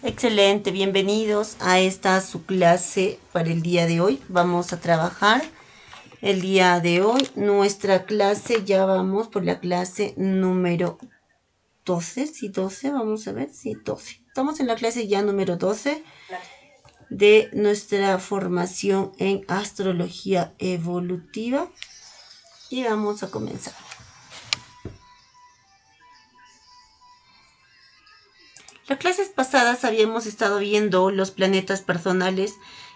Excelente, bienvenidos a esta su clase para el día de hoy. Vamos a trabajar el día de hoy nuestra clase, ya vamos por la clase número 12, sí, 12, vamos a ver, sí, 12. Estamos en la clase ya número 12 de nuestra formación en astrología evolutiva y vamos a comenzar. Las clases pasadas habíamos estado viendo los planetas personales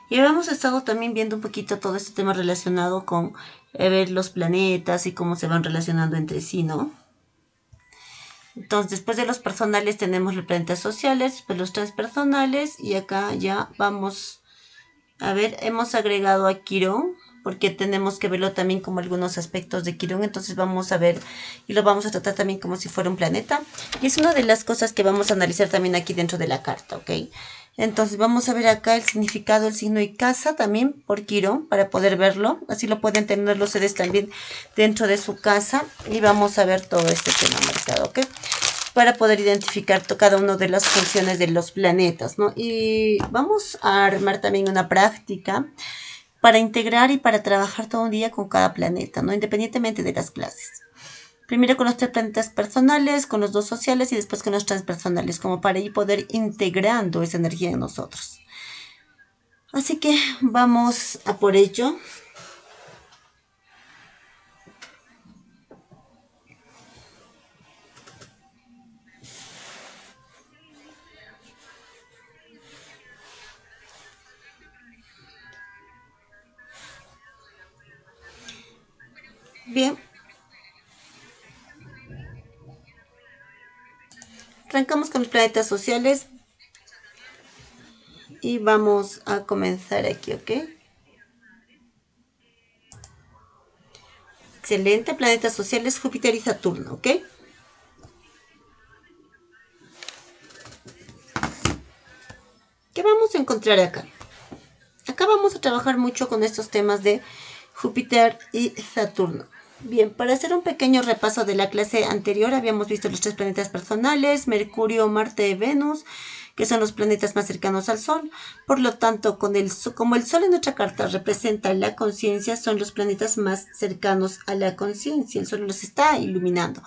y habíamos estado también viendo un poquito todo este tema relacionado con ver los planetas y cómo se van relacionando entre sí, ¿no? Entonces, después de los personales tenemos los planetas sociales, después los transpersonales y acá ya vamos a ver, hemos agregado a Quirón porque tenemos que verlo también como algunos aspectos de Quirón, entonces vamos a ver y lo vamos a tratar también como si fuera un planeta. Y es una de las cosas que vamos a analizar también aquí dentro de la carta, ¿ok? Entonces vamos a ver acá el significado, el signo y casa también por Quirón para poder verlo. Así lo pueden tener ustedes también dentro de su casa y vamos a ver todo este tema marcado, ¿ok? Para poder identificar cada una de las funciones de los planetas, ¿no? Y vamos a armar también una práctica para integrar y para trabajar todo un día con cada planeta, ¿no? Independientemente de las clases. Primero con los 3 planetas personales, con los 2 sociales y después con los transpersonales, como para ir poder integrando esa energía en nosotros. Así que vamos a por ello. Bien. Arrancamos con los planetas sociales y vamos a comenzar aquí, ¿ok? Excelente, planetas sociales Júpiter y Saturno, ¿ok? ¿Qué vamos a encontrar acá? Acá vamos a trabajar mucho con estos temas de Júpiter y Saturno. Bien, para hacer un pequeño repaso de la clase anterior, habíamos visto los 3 planetas personales, Mercurio, Marte y Venus, que son los planetas más cercanos al Sol. Por lo tanto, como el Sol en nuestra carta representa la conciencia, son los planetas más cercanos a la conciencia. El Sol los está iluminando.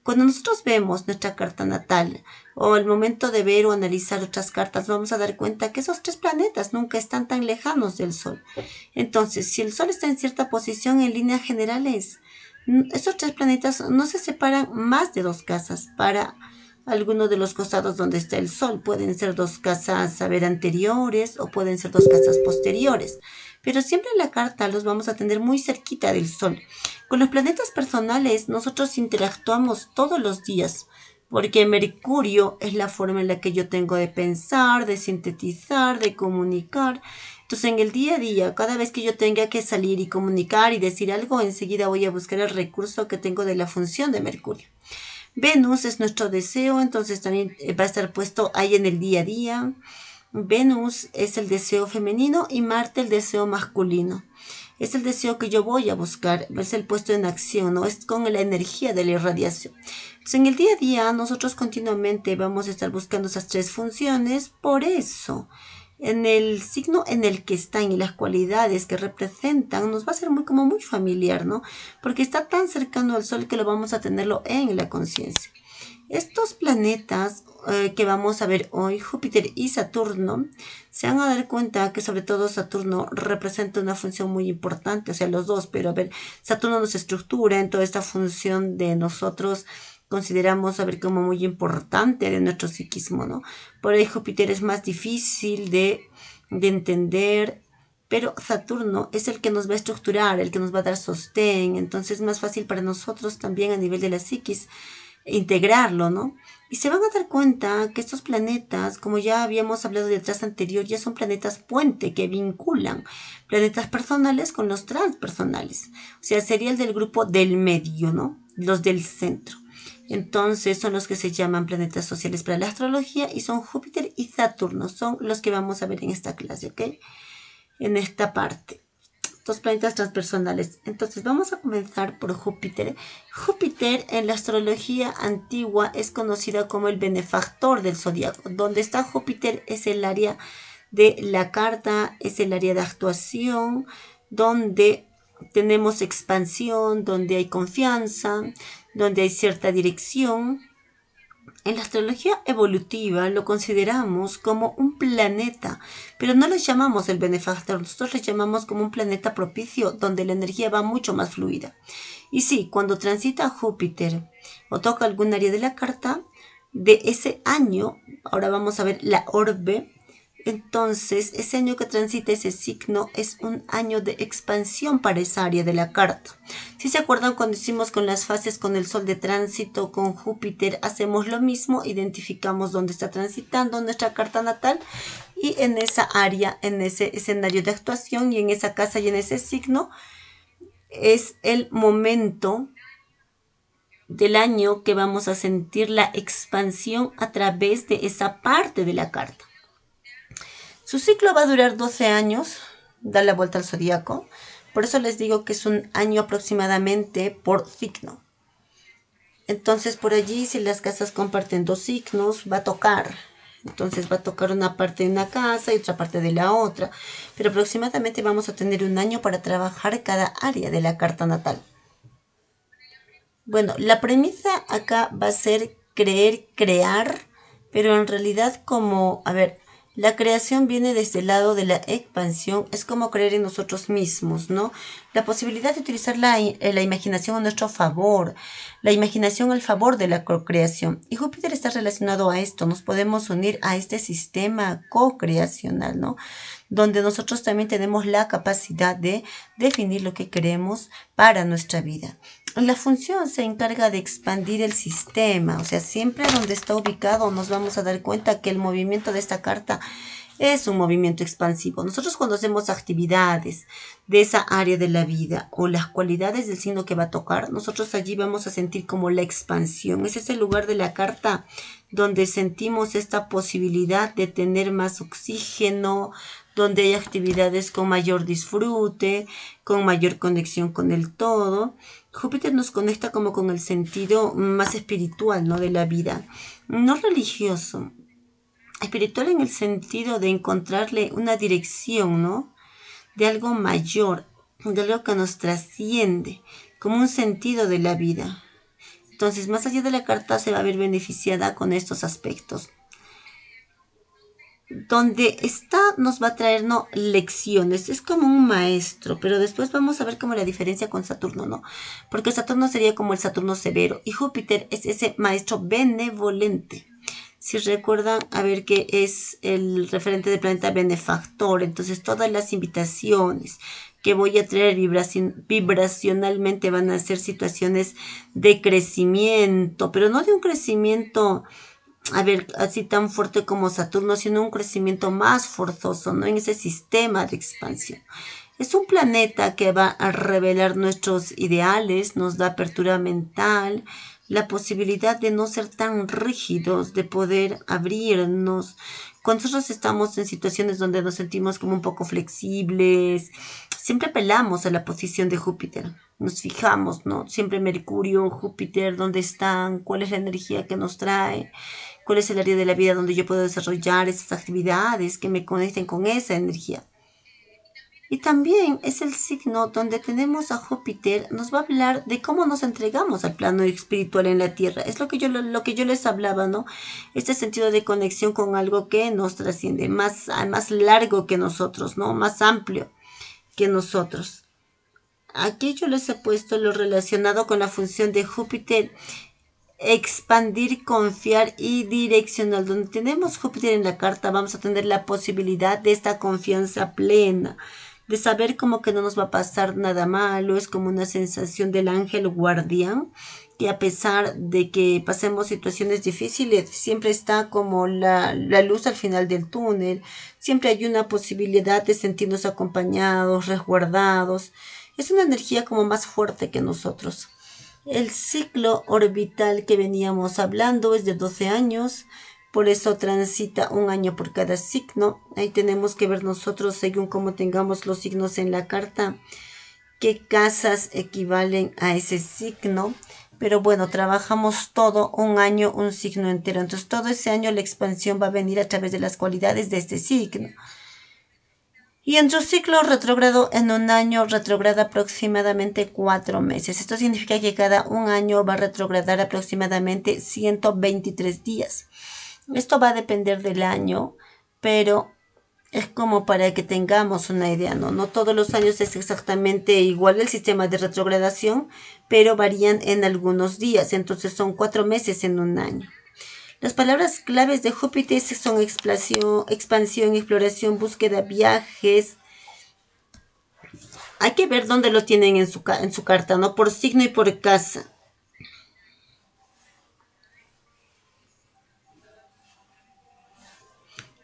Cuando nosotros vemos nuestra carta natal o al momento de ver o analizar otras cartas, vamos a dar cuenta que esos 3 planetas nunca están tan lejanos del Sol. Entonces, si el Sol está en cierta posición en líneas generales, esos 3 planetas no se separan más de 2 casas para alguno de los costados donde está el Sol. Pueden ser 2 casas, a ver, anteriores o pueden ser 2 casas posteriores. Pero siempre en la carta los vamos a tener muy cerquita del Sol. Con los planetas personales nosotros interactuamos todos los días, porque Mercurio es la forma en la que yo tengo de pensar, de sintetizar, de comunicar. Entonces en el día a día, cada vez que yo tenga que salir y comunicar y decir algo, enseguida voy a buscar el recurso que tengo de la función de Mercurio. Venus es nuestro deseo, entonces también va a estar puesto ahí en el día a día. Venus es el deseo femenino y Marte el deseo masculino. Es el deseo que yo voy a buscar, es el puesto en acción, ¿no? Es con la energía de la irradiación. Entonces, en el día a día nosotros continuamente vamos a estar buscando esas 3 funciones, por eso en el signo en el que están y las cualidades que representan nos va a ser muy familiar, ¿no? Porque está tan cercano al Sol que lo vamos a tenerlo en la conciencia. Estos planetas que vamos a ver hoy, Júpiter y Saturno, se van a dar cuenta que sobre todo Saturno representa una función muy importante, o sea, los dos, pero a ver, Saturno nos estructura en toda esta función de nosotros, consideramos a ver como muy importante de nuestro psiquismo, ¿no? Por ahí Júpiter es más difícil de entender, pero Saturno es el que nos va a estructurar, el que nos va a dar sostén, entonces es más fácil para nosotros también a nivel de la psiquis integrarlo, ¿no? Y se van a dar cuenta que estos planetas, como ya habíamos hablado detrás anterior, ya son planetas puente que vinculan planetas personales con los transpersonales. O sea, sería el del grupo del medio, ¿no? Los del centro. Entonces son los que se llaman planetas sociales para la astrología y son Júpiter y Saturno. Son los que vamos a ver en esta clase, ¿ok? En esta parte. dos planetas transpersonales. Entonces vamos a comenzar por Júpiter. Júpiter en la astrología antigua es conocida como el benefactor del zodiaco. Donde está Júpiter es el área de la carta, es el área de actuación, donde tenemos expansión, donde hay confianza, donde hay cierta dirección. En la astrología evolutiva lo consideramos como un planeta, pero no lo llamamos el benefactor, nosotros lo llamamos como un planeta propicio, donde la energía va mucho más fluida. Y sí, cuando transita Júpiter o toca algún área de la carta, de ese año, ahora vamos a ver la orbe, entonces ese año que transita ese signo es un año de expansión para esa área de la carta. Si se acuerdan cuando hicimos con las fases con el Sol de tránsito, con Júpiter, hacemos lo mismo, identificamos dónde está transitando nuestra carta natal y en esa área, en ese escenario de actuación y en esa casa y en ese signo, es el momento del año que vamos a sentir la expansión a través de esa parte de la carta. Su ciclo va a durar 12 años, da la vuelta al zodiaco. Por eso les digo que es un año aproximadamente por signo. Entonces por allí, si las casas comparten dos signos, va a tocar. Entonces va a tocar una parte de una casa y otra parte de la otra. Pero aproximadamente vamos a tener un año para trabajar cada área de la carta natal. Bueno, la premisa acá va a ser creer, crear, pero en realidad como, la creación viene desde el lado de la expansión, es como creer en nosotros mismos, ¿no? La posibilidad de utilizar la imaginación a nuestro favor, la imaginación al favor de la co-creación. Y Júpiter está relacionado a esto, nos podemos unir a este sistema co-creacional, ¿no? Donde nosotros también tenemos la capacidad de definir lo que queremos para nuestra vida. La función se encarga de expandir el sistema, o sea, siempre donde está ubicado nos vamos a dar cuenta que el movimiento de esta carta es un movimiento expansivo. Nosotros cuando hacemos actividades de esa área de la vida o las cualidades del signo que va a tocar, nosotros allí vamos a sentir como la expansión. Ese es el lugar de la carta donde sentimos esta posibilidad de tener más oxígeno, donde hay actividades con mayor disfrute, con mayor conexión con el todo. Júpiter nos conecta como con el sentido más espiritual, ¿no? De la vida, no religioso, espiritual en el sentido de encontrarle una dirección, ¿no? De algo mayor, de algo que nos trasciende, como un sentido de la vida. Entonces, más allá de la carta se va a ver beneficiada con estos aspectos. Donde está nos va a traernos lecciones, es como un maestro, pero después vamos a ver como la diferencia con Saturno, ¿no? Porque Saturno sería como el Saturno severo y Júpiter es ese maestro benevolente. Si recuerdan, a ver que es el referente del planeta benefactor, entonces todas las invitaciones que voy a traer vibracionalmente van a ser situaciones de crecimiento, pero no de un crecimiento así tan fuerte como Saturno, sino un crecimiento más forzoso, ¿no? En ese sistema de expansión. Es un planeta que va a revelar nuestros ideales, nos da apertura mental, la posibilidad de no ser tan rígidos, de poder abrirnos. Cuando nosotros estamos en situaciones donde nos sentimos como un poco flexibles, siempre apelamos a la posición de Júpiter. Nos fijamos, ¿no? Siempre Mercurio, Júpiter, ¿dónde están? ¿Cuál es la energía que nos trae? ¿Cuál es el área de la vida donde yo puedo desarrollar esas actividades que me conecten con esa energía? Y también es el signo donde tenemos a Júpiter, nos va a hablar de cómo nos entregamos al plano espiritual en la Tierra. Es lo que yo les hablaba, ¿no? Este sentido de conexión con algo que nos trasciende, más largo que nosotros, ¿no? Más amplio que nosotros. Aquí yo les he puesto lo relacionado con la función de Júpiter, expandir, confiar y direccionar. Donde tenemos Júpiter en la carta, vamos a tener la posibilidad de esta confianza plena, de saber como que no nos va a pasar nada malo. Es como una sensación del ángel guardián, que a pesar de que pasemos situaciones difíciles, siempre está como la luz al final del túnel. Siempre hay una posibilidad de sentirnos acompañados, resguardados. Es una energía como más fuerte que nosotros. El ciclo orbital que veníamos hablando es de 12 años, por eso transita un año por cada signo. Ahí tenemos que ver nosotros, según cómo tengamos los signos en la carta, qué casas equivalen a ese signo. Pero bueno, trabajamos todo un año, un signo entero. Entonces todo ese año la expansión va a venir a través de las cualidades de este signo. Y en su ciclo retrógrado, en un año retrograda aproximadamente 4 meses. Esto significa que cada un año va a retrogradar aproximadamente 123 días. Esto va a depender del año, pero es como para que tengamos una idea, ¿no? No todos los años es exactamente igual el sistema de retrogradación, pero varían en algunos días. Entonces son 4 meses en un año. Las palabras claves de Júpiter son expansión, exploración, búsqueda, viajes. Hay que ver dónde lo tienen en su carta, ¿no? Por signo y por casa.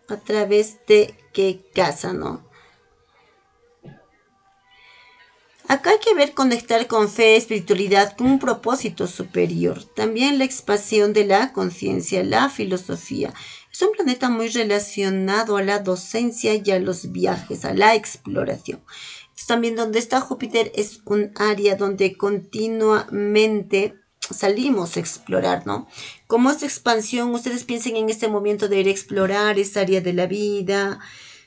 A través de qué casa, ¿no? Acá hay que ver conectar con fe, espiritualidad, con un propósito superior. También la expansión de la conciencia, la filosofía. Es un planeta muy relacionado a la docencia y a los viajes, a la exploración. También donde está Júpiter es un área donde continuamente salimos a explorar, ¿no? Como esta expansión, ustedes piensen en este momento de ir a explorar esa área de la vida,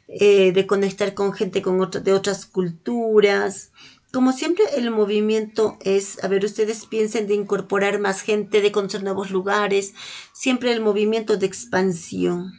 de conectar con gente de otras culturas. Como siempre, el movimiento es, a ver, ustedes piensen de incorporar más gente, de conocer nuevos lugares, siempre el movimiento de expansión.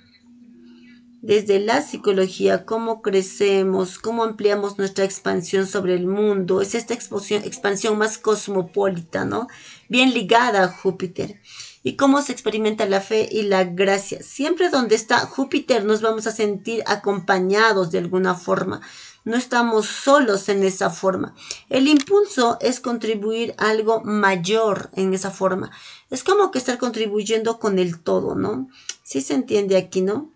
Desde la psicología, cómo crecemos, cómo ampliamos nuestra expansión sobre el mundo. Es esta expansión más cosmopolita, ¿no? Bien ligada a Júpiter. Y cómo se experimenta la fe y la gracia. Siempre donde está Júpiter nos vamos a sentir acompañados de alguna forma. No estamos solos en esa forma. El impulso es contribuir a algo mayor en esa forma. Es como que estar contribuyendo con el todo, ¿no? Sí se entiende aquí, ¿no?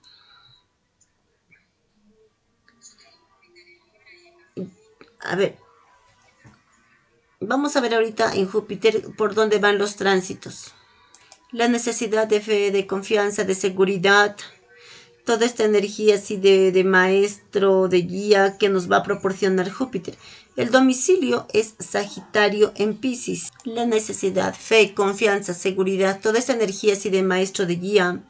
A ver, vamos a ver ahorita en Júpiter por dónde van los tránsitos. La necesidad de fe, de confianza, de seguridad, toda esta energía así de maestro, de guía que nos va a proporcionar Júpiter. El domicilio es Sagitario en Piscis. La necesidad, fe, confianza, seguridad, toda esta energía así de maestro, de guía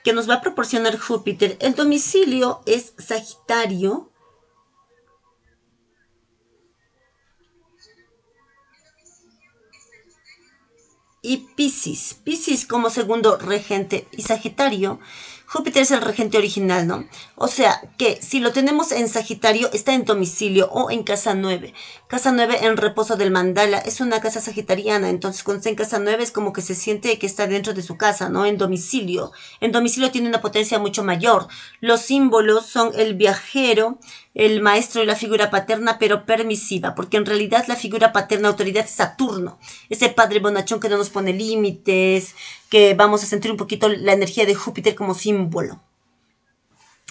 que nos va a proporcionar Júpiter. El domicilio es Sagitario y Piscis. Piscis como segundo regente y Sagitario. Júpiter es el regente original, ¿no? O sea que si lo tenemos en Sagitario, está en domicilio o en casa 9. Casa 9 en reposo del mandala. Es una casa sagitariana. Entonces, cuando está en casa 9 es como que se siente que está dentro de su casa, ¿no? En domicilio. En domicilio tiene una potencia mucho mayor. Los símbolos son el viajero, el maestro y la figura paterna, pero permisiva, porque en realidad la figura paterna autoridad es Saturno, ese padre bonachón que no nos pone límites, que vamos a sentir un poquito la energía de Júpiter como símbolo.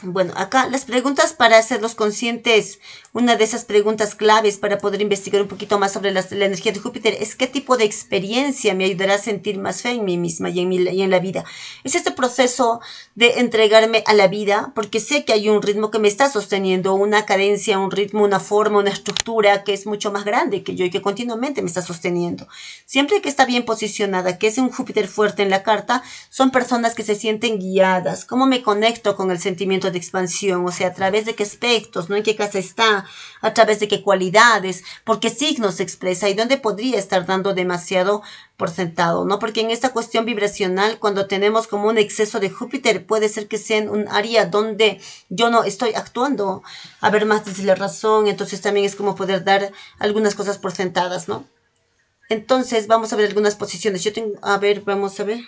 Bueno, acá las preguntas para hacerlos conscientes, una de esas preguntas claves para poder investigar un poquito más sobre la energía de Júpiter es qué tipo de experiencia me ayudará a sentir más fe en mí misma y en la vida. Es este proceso de entregarme a la vida porque sé que hay un ritmo que me está sosteniendo, una cadencia, un ritmo, una forma, una estructura que es mucho más grande que yo y que continuamente me está sosteniendo. Siempre que está bien posicionada, que es un Júpiter fuerte en la carta, son personas que se sienten guiadas. ¿Cómo me conecto con el sentimiento de expansión? O sea, a través de qué aspectos, ¿no? En qué casa está, a través de qué cualidades, por qué signos se expresa y dónde podría estar dando demasiado por sentado, ¿no? Porque en esta cuestión vibracional, cuando tenemos como un exceso de Júpiter, puede ser que sea en un área donde yo no estoy actuando, a ver más desde la razón, entonces también es como poder dar algunas cosas por sentadas, ¿no? Entonces, vamos a ver algunas posiciones. Yo tengo, a ver, vamos a ver.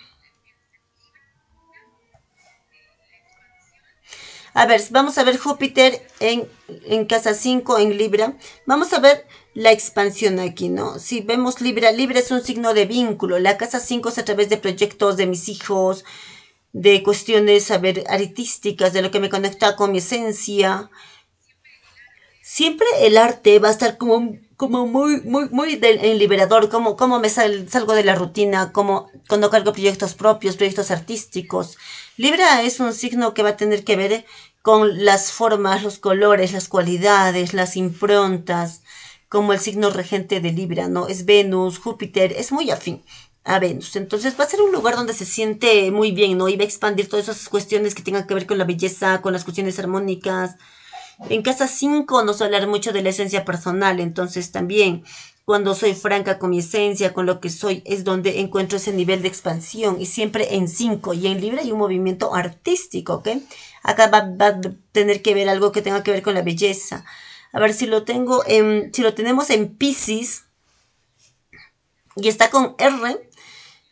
A ver, vamos a ver Júpiter en casa 5 en Libra. Vamos a ver la expansión aquí, ¿no? Si vemos Libra, Libra es un signo de vínculo. La casa 5 es a través de proyectos de mis hijos, de cuestiones, a ver, artísticas, de lo que me conecta con mi esencia. Siempre el arte va a estar como como muy liberador, como me salgo de la rutina, como cuando cargo proyectos propios, proyectos artísticos. Libra es un signo que va a tener que ver con las formas, los colores, las cualidades, las improntas, como el signo regente de Libra, ¿no? Es Venus, Júpiter, es muy afín a Venus. Entonces va a ser un lugar donde se siente muy bien, ¿no? Y va a expandir todas esas cuestiones que tengan que ver con la belleza, con las cuestiones armónicas. En casa 5 nos va a hablar mucho de la esencia personal, entonces también cuando soy franca con mi esencia, con lo que soy, es donde encuentro ese nivel de expansión y siempre en 5 y en Libra hay un movimiento artístico, ¿ok? Acá va a tener que ver algo que tenga que ver con la belleza. A ver si lo si lo tenemos en Piscis y está con R,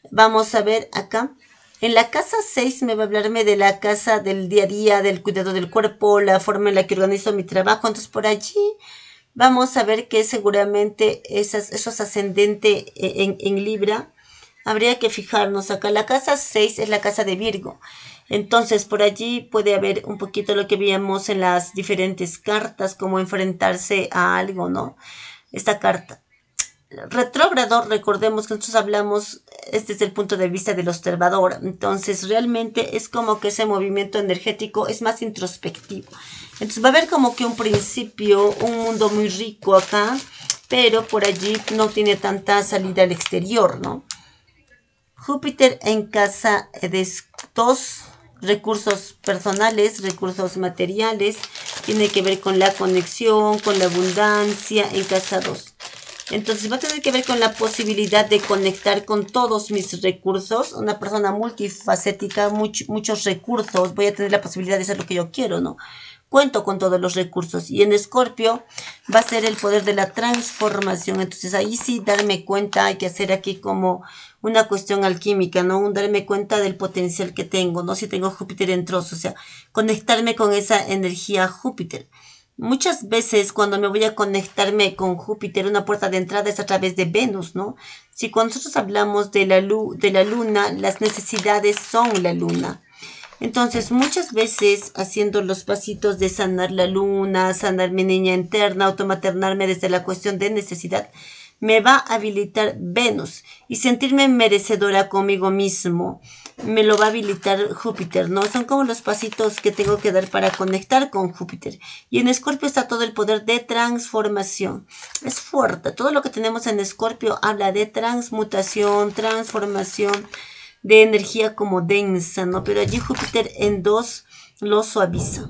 vamos a ver acá. En la casa 6 me va a hablarme de la casa del día a día, del cuidado del cuerpo, la forma en la que organizo mi trabajo. Entonces por allí vamos a ver que seguramente esos ascendentes en Libra, habría que fijarnos acá. La casa 6 es la casa de Virgo. Entonces por allí puede haber un poquito lo que veíamos en las diferentes cartas, como enfrentarse a algo, ¿no? Esta carta retrógrado, recordemos que nosotros hablamos desde el punto de vista del observador, entonces realmente es como que ese movimiento energético es más introspectivo. Entonces va a haber como que un principio, un mundo muy rico acá, pero por allí no tiene tanta salida al exterior, ¿no? Júpiter en casa de 2, recursos personales, recursos materiales, tiene que ver con la conexión, con la abundancia en casa 2. Entonces va a tener que ver con la posibilidad de conectar con todos mis recursos. Una persona multifacética, muchos recursos. Voy a tener la posibilidad de hacer lo que yo quiero, ¿no? Cuento con todos los recursos. Y en Escorpio va a ser el poder de la transformación. Entonces ahí sí darme cuenta, hay que hacer aquí como una cuestión alquímica, ¿no? Un darme cuenta del potencial que tengo, ¿no? Si tengo Júpiter en trozos, o sea, conectarme con esa energía Júpiter. Muchas veces cuando me voy a conectarme con Júpiter, una puerta de entrada es a través de Venus, ¿no? Si cuando nosotros hablamos de la luna, las necesidades son la luna. Entonces, muchas veces haciendo los pasitos de sanar la luna, sanar mi niña interna, automaternarme desde la cuestión de necesidad, me va a habilitar Venus y sentirme merecedora conmigo mismo. Me lo va a habilitar Júpiter, ¿no? Son como los pasitos que tengo que dar para conectar con Júpiter. Y en Escorpio está todo el poder de transformación. Es fuerte. Todo lo que tenemos en Escorpio habla de transmutación, transformación, de energía como densa, ¿no? Pero allí Júpiter en 2 lo suaviza.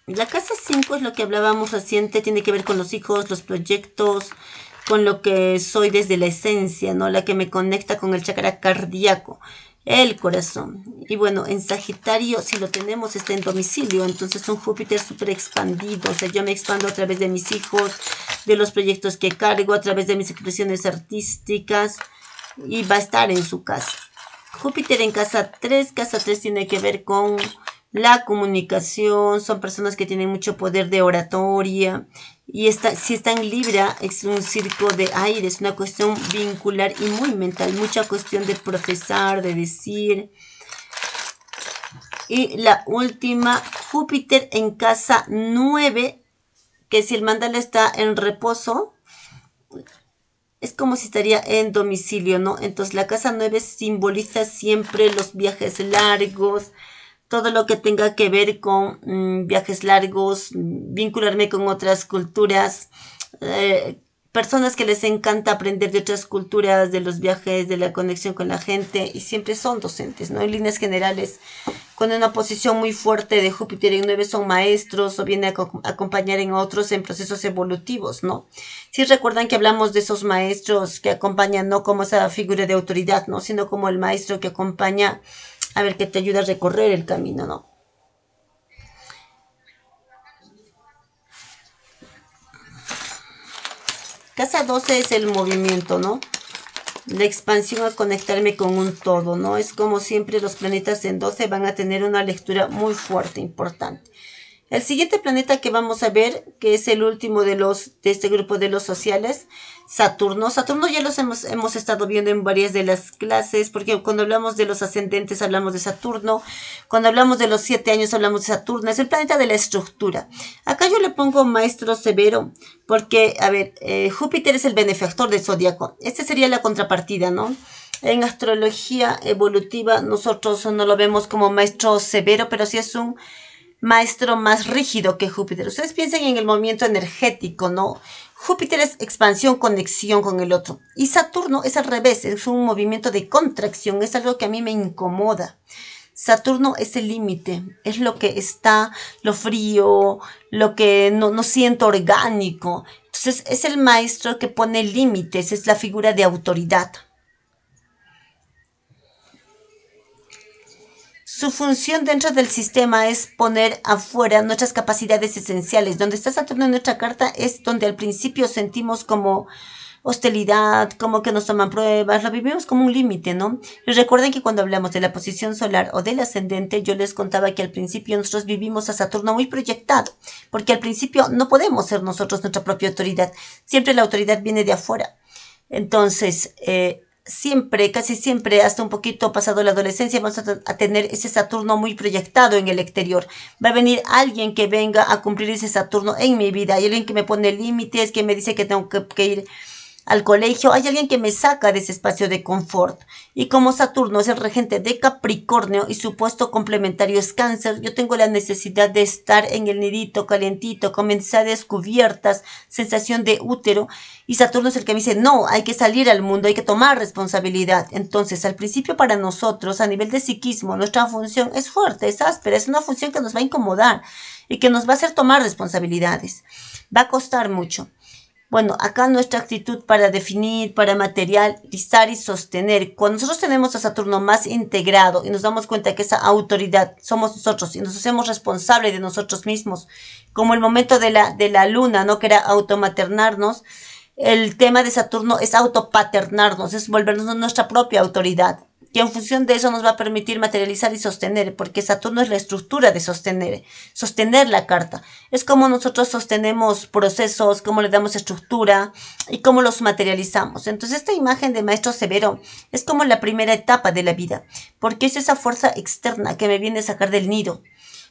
La casa 5 es lo que hablábamos reciente, tiene que ver con los hijos, los proyectos, con lo que soy desde la esencia, ¿no? La que me conecta con el chakra cardíaco, el corazón. Y bueno, en Sagitario, si lo tenemos, está en domicilio, entonces un Júpiter súper expandido, o sea, yo me expando a través de mis hijos, de los proyectos que cargo, a través de mis expresiones artísticas, y va a estar en su casa. Júpiter en casa 3 tiene que ver con la comunicación, son personas que tienen mucho poder de oratoria, y si está en Libra es un circo de aire, es una cuestión vincular y muy mental, mucha cuestión de profesar, de decir. Y la última, Júpiter en casa 9, que si el mandala está en reposo, es como si estaría en domicilio, ¿no? Entonces la casa 9 simboliza siempre los viajes largos, todo lo que tenga que ver con viajes largos, vincularme con otras culturas, personas que les encanta aprender de otras culturas, de los viajes, de la conexión con la gente, y siempre son docentes, ¿no? En líneas generales, con una posición muy fuerte de Júpiter en 9 son maestros o vienen a acompañar en otros en procesos evolutivos, ¿no? Si recuerdan que hablamos de esos maestros que acompañan no como esa figura de autoridad, ¿no? Sino como el maestro que acompaña, a ver, que te ayuda a recorrer el camino, ¿no? Casa 12 es el movimiento, ¿no? La expansión a conectarme con un todo, ¿no? Es como siempre los planetas en 12 van a tener una lectura muy fuerte, importante. El siguiente planeta que vamos a ver, que es el último de este grupo de los sociales, Saturno. Saturno ya los hemos estado viendo en varias de las clases, porque cuando hablamos de los ascendentes hablamos de Saturno, cuando hablamos de los 7 años hablamos de Saturno, es el planeta de la estructura. Acá yo le pongo maestro severo, porque, a ver, Júpiter es el benefactor del zodiaco. Esta sería la contrapartida, ¿no? En astrología evolutiva nosotros no lo vemos como maestro severo, pero sí es un maestro más rígido que Júpiter. Ustedes piensen en el movimiento energético, ¿no? Júpiter es expansión, conexión con el otro. Y Saturno es al revés, es un movimiento de contracción, es algo que a mí me incomoda. Saturno es el límite, es lo que está, lo frío, lo que no siento orgánico. Entonces es el maestro que pone límites, es la figura de autoridad. Su función dentro del sistema es poner afuera nuestras capacidades esenciales. Donde está Saturno en nuestra carta es donde al principio sentimos como hostilidad, como que nos toman pruebas, lo vivimos como un límite, ¿no? Y recuerden que cuando hablamos de la posición solar o del ascendente, yo les contaba que al principio nosotros vivimos a Saturno muy proyectado, porque al principio no podemos ser nosotros nuestra propia autoridad. Siempre la autoridad viene de afuera. Entonces, siempre, casi siempre, hasta un poquito pasado la adolescencia, vamos a tener ese Saturno muy proyectado en el exterior. Va a venir alguien que venga a cumplir ese Saturno en mi vida. Hay alguien que me pone límites, que me dice que tengo que ir al colegio. Hay alguien que me saca de ese espacio de confort. Y como Saturno es el regente de Capricornio y su puesto complementario es Cáncer, yo tengo la necesidad de estar en el nidito calientito, con mensajes cubiertas, sensación de útero. Y Saturno es el que me dice, no, hay que salir al mundo, hay que tomar responsabilidad. Entonces, al principio para nosotros, a nivel de psiquismo, nuestra función es fuerte, es áspera, es una función que nos va a incomodar y que nos va a hacer tomar responsabilidades. Va a costar mucho. Bueno, acá nuestra actitud para definir, para materializar y sostener. Cuando nosotros tenemos a Saturno más integrado y nos damos cuenta que esa autoridad somos nosotros y nos hacemos responsables de nosotros mismos, como el momento de la luna, ¿no? Que era automaternarnos. El tema de Saturno es autopaternarnos, es volvernos nuestra propia autoridad. Que en función de eso nos va a permitir materializar y sostener, porque Saturno es la estructura de sostener la carta. Es como nosotros sostenemos procesos, cómo le damos estructura y cómo los materializamos. Entonces esta imagen de maestro severo es como la primera etapa de la vida, porque es esa fuerza externa que me viene a sacar del nido.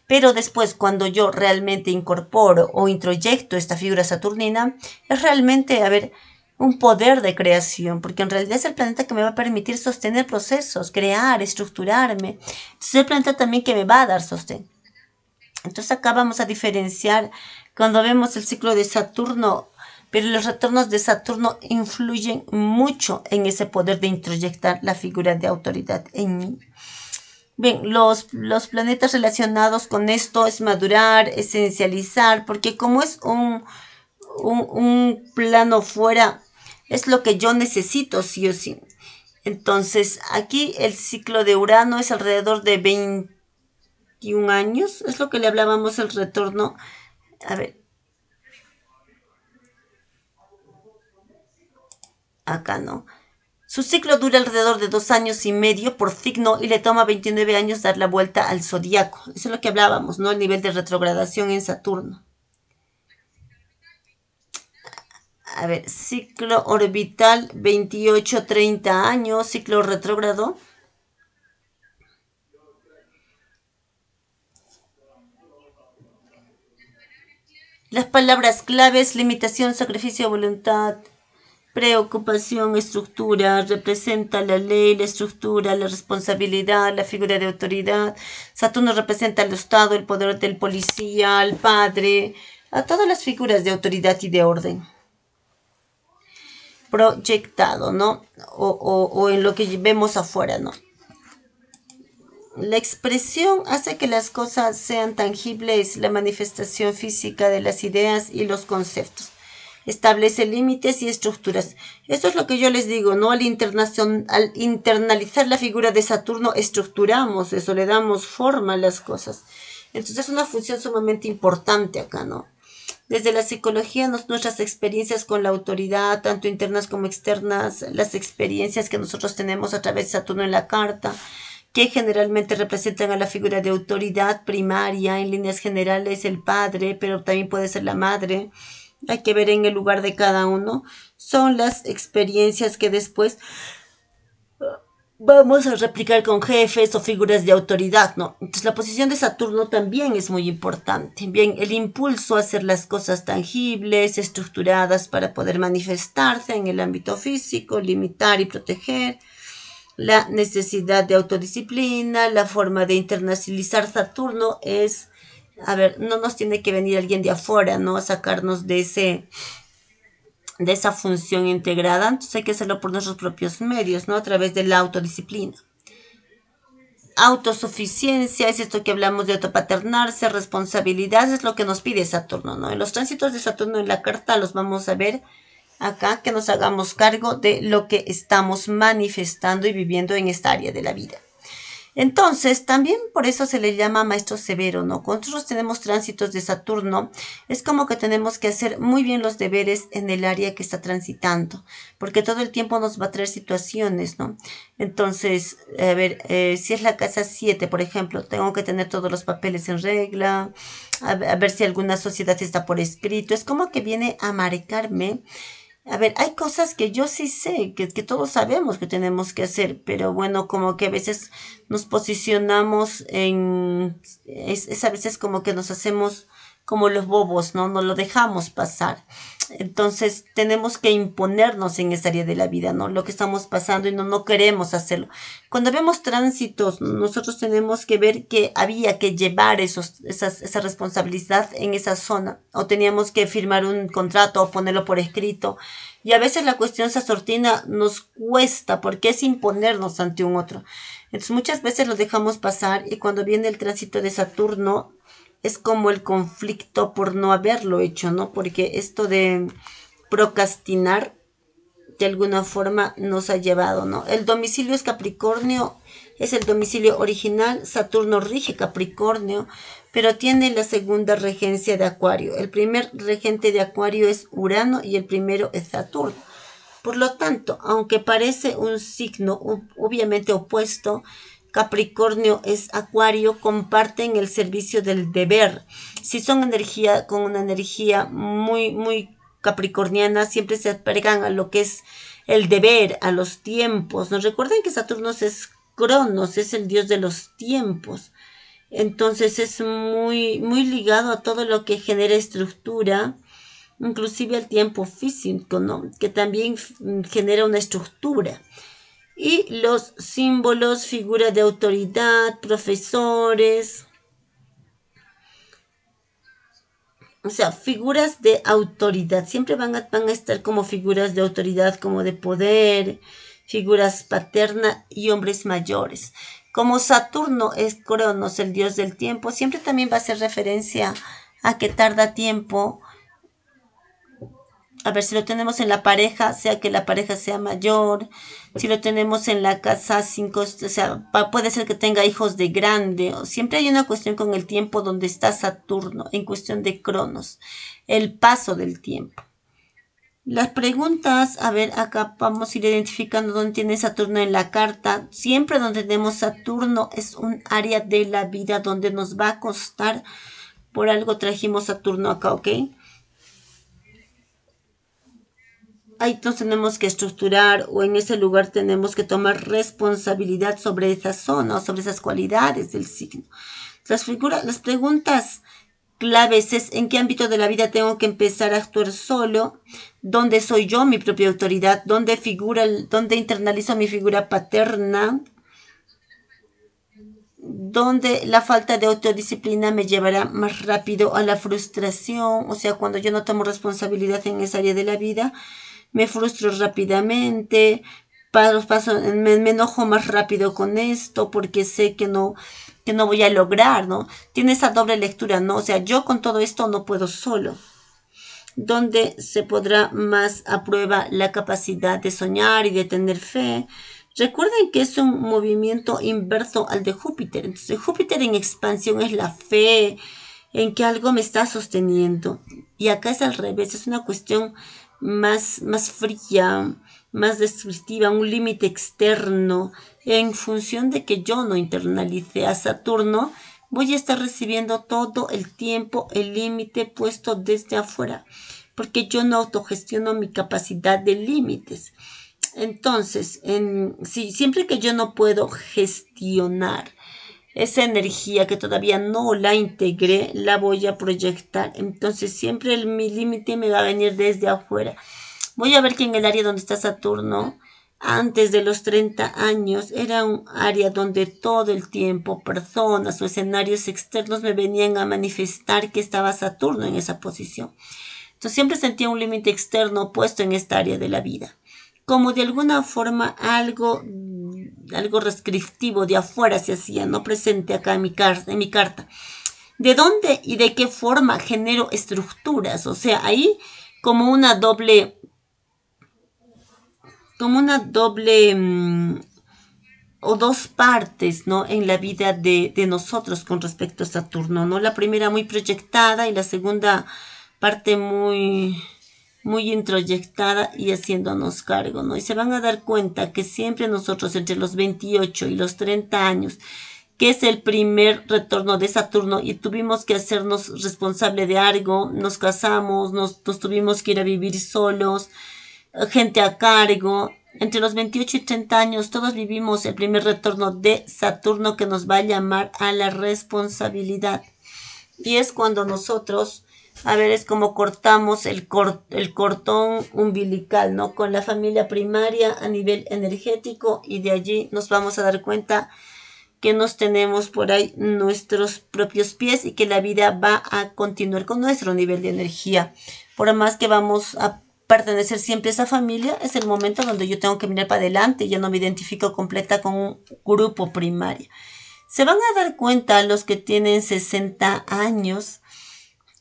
Pero después, cuando yo realmente incorporo o introyecto esta figura saturnina, es realmente, un poder de creación, porque en realidad es el planeta que me va a permitir sostener procesos, crear, estructurarme. Es el planeta también que me va a dar sostén. Entonces acá vamos a diferenciar cuando vemos el ciclo de Saturno, pero los retornos de Saturno influyen mucho en ese poder de introyectar la figura de autoridad en mí. Bien, los planetas relacionados con esto es madurar, esencializar, porque como es un plano fuera, es lo que yo necesito sí o sí. Entonces, aquí el ciclo de Urano es alrededor de 21 años, es lo que le hablábamos el retorno. A ver. Acá no. Su ciclo dura alrededor de 2 años y medio por signo y le toma 29 años dar la vuelta al zodiaco. Eso es lo que hablábamos, ¿no? El nivel de retrogradación en Saturno. A ver, ciclo orbital 28-30 años, ciclo retrógrado. Las palabras claves, limitación, sacrificio, voluntad, preocupación, estructura, representa la ley, la estructura, la responsabilidad, la figura de autoridad. Saturno representa al Estado, el poder del policía, al padre, a todas las figuras de autoridad y de orden. Proyectado, ¿no? O en lo que vemos afuera, ¿no? La expresión hace que las cosas sean tangibles, la manifestación física de las ideas y los conceptos. Establece límites y estructuras. Esto es lo que yo les digo, ¿no? Al internalizar la figura de Saturno, estructuramos eso, le damos forma a las cosas. Entonces es una función sumamente importante acá, ¿no? Desde la psicología, nuestras experiencias con la autoridad, tanto internas como externas, las experiencias que nosotros tenemos a través de Saturno en la carta, que generalmente representan a la figura de autoridad primaria, en líneas generales el padre, pero también puede ser la madre. Hay que ver en el lugar de cada uno. Son las experiencias que después vamos a replicar con jefes o figuras de autoridad, ¿no? Entonces la posición de Saturno también es muy importante. Bien, el impulso a hacer las cosas tangibles, estructuradas para poder manifestarse en el ámbito físico, limitar y proteger. La necesidad de autodisciplina, la forma de internacionalizar Saturno es, a ver, no nos tiene que venir alguien de afuera, ¿no? A sacarnos de esa función integrada, entonces hay que hacerlo por nuestros propios medios, ¿no? A través de la autodisciplina. Autosuficiencia, es esto que hablamos de autopaternarse, responsabilidad, es lo que nos pide Saturno, ¿no? En los tránsitos de Saturno en la carta los vamos a ver acá, que nos hagamos cargo de lo que estamos manifestando y viviendo en esta área de la vida. Entonces, también por eso se le llama maestro severo, ¿no? Cuando nosotros tenemos tránsitos de Saturno, es como que tenemos que hacer muy bien los deberes en el área que está transitando, porque todo el tiempo nos va a traer situaciones, ¿no? Entonces, a ver, si es la casa 7, por ejemplo, tengo que tener todos los papeles en regla, a ver si alguna sociedad está por escrito, es como que viene a marcarme. A ver, hay cosas que yo sí sé, que todos sabemos que tenemos que hacer, pero bueno, como que a veces nos posicionamos es a veces como que nos hacemos como los bobos, ¿no? No lo dejamos pasar. Entonces tenemos que imponernos en esa área de la vida, ¿no? Lo que estamos pasando y no queremos hacerlo. Cuando vemos tránsitos, nosotros tenemos que ver que había que llevar esa responsabilidad en esa zona, o teníamos que firmar un contrato o ponerlo por escrito. Y a veces la cuestión sasortina nos cuesta porque es imponernos ante un otro. Entonces muchas veces lo dejamos pasar y cuando viene el tránsito de Saturno es como el conflicto por no haberlo hecho, ¿no? Porque esto de procrastinar de alguna forma nos ha llevado, ¿no? El domicilio es Capricornio, es el domicilio original. Saturno rige Capricornio, pero tiene la segunda regencia de Acuario. El primer regente de Acuario es Urano y el primero es Saturno. Por lo tanto, aunque parece un signo obviamente opuesto, Capricornio es Acuario, comparten el servicio del deber. Si son con una energía muy capricorniana, siempre se apegan a lo que es el deber, a los tiempos. Nos recuerden que Saturno es Cronos, es el dios de los tiempos. Entonces es muy ligado a todo lo que genera estructura, inclusive al tiempo físico, ¿no? Que también genera una estructura. Y los símbolos, figuras de autoridad, profesores, o sea, figuras de autoridad. Siempre van a estar como figuras de autoridad, como de poder, figuras paternas y hombres mayores. Como Saturno es Cronos, el dios del tiempo, siempre también va a hacer referencia a que tarda tiempo. A ver, si lo tenemos en la pareja, sea que la pareja sea mayor. Si lo tenemos en la casa 5, o sea, puede ser que tenga hijos de grande. Siempre hay una cuestión con el tiempo donde está Saturno, en cuestión de Cronos, el paso del tiempo. Las preguntas, a ver, acá vamos a ir identificando dónde tiene Saturno en la carta. Siempre donde tenemos Saturno es un área de la vida donde nos va a costar. Por algo trajimos Saturno acá, ¿ok? Ahí entonces tenemos que estructurar o en ese lugar tenemos que tomar responsabilidad sobre esa zona o sobre esas cualidades del signo. Las preguntas claves es en qué ámbito de la vida tengo que empezar a actuar solo, dónde soy yo mi propia autoridad, dónde internalizo mi figura paterna, dónde la falta de autodisciplina me llevará más rápido a la frustración, o sea, cuando yo no tomo responsabilidad en esa área de la vida, me frustro rápidamente, me enojo más rápido con esto porque sé que no voy a lograr, ¿no? Tiene esa doble lectura, ¿no? O sea, yo con todo esto no puedo solo. Donde se podrá más a prueba la capacidad de soñar y de tener fe. Recuerden que es un movimiento inverso al de Júpiter. Entonces, Júpiter en expansión es la fe, en que algo me está sosteniendo. Y acá es al revés, es una cuestión más fría, más destructiva, un límite externo en función de que yo no internalice a Saturno, voy a estar recibiendo todo el tiempo el límite puesto desde afuera, porque yo no autogestiono mi capacidad de límites. Entonces, siempre que yo no puedo gestionar esa energía que todavía no la integré, la voy a proyectar. Entonces, siempre mi límite me va a venir desde afuera. Voy a ver que en el área donde está Saturno, antes de los 30 años, era un área donde todo el tiempo personas o escenarios externos me venían a manifestar que estaba Saturno en esa posición. Entonces siempre sentía un límite externo puesto en esta área de la vida. Como de alguna forma algo restrictivo de afuera se hacía, no presente acá en mi carta. ¿De dónde y de qué forma genero estructuras? O sea, ahí como una doble o dos partes, ¿no? En la vida de nosotros con respecto a Saturno, ¿no? La primera muy proyectada y la segunda parte muy introyectada y haciéndonos cargo, ¿no? Y se van a dar cuenta que siempre nosotros entre los 28 y los 30 años, que es el primer retorno de Saturno y tuvimos que hacernos responsable de algo, nos casamos, nos tuvimos que ir a vivir solos, gente a cargo. Entre los 28 y 30 años todos vivimos el primer retorno de Saturno que nos va a llamar a la responsabilidad. Y es cuando nosotros, es como cortamos el cordón umbilical, ¿no? Con la familia primaria a nivel energético y de allí nos vamos a dar cuenta que nos tenemos por ahí nuestros propios pies y que la vida va a continuar con nuestro nivel de energía. Por más que vamos a pertenecer siempre a esa familia, es el momento donde yo tengo que mirar para adelante y ya no me identifico completa con un grupo primario. Se van a dar cuenta los que tienen 60 años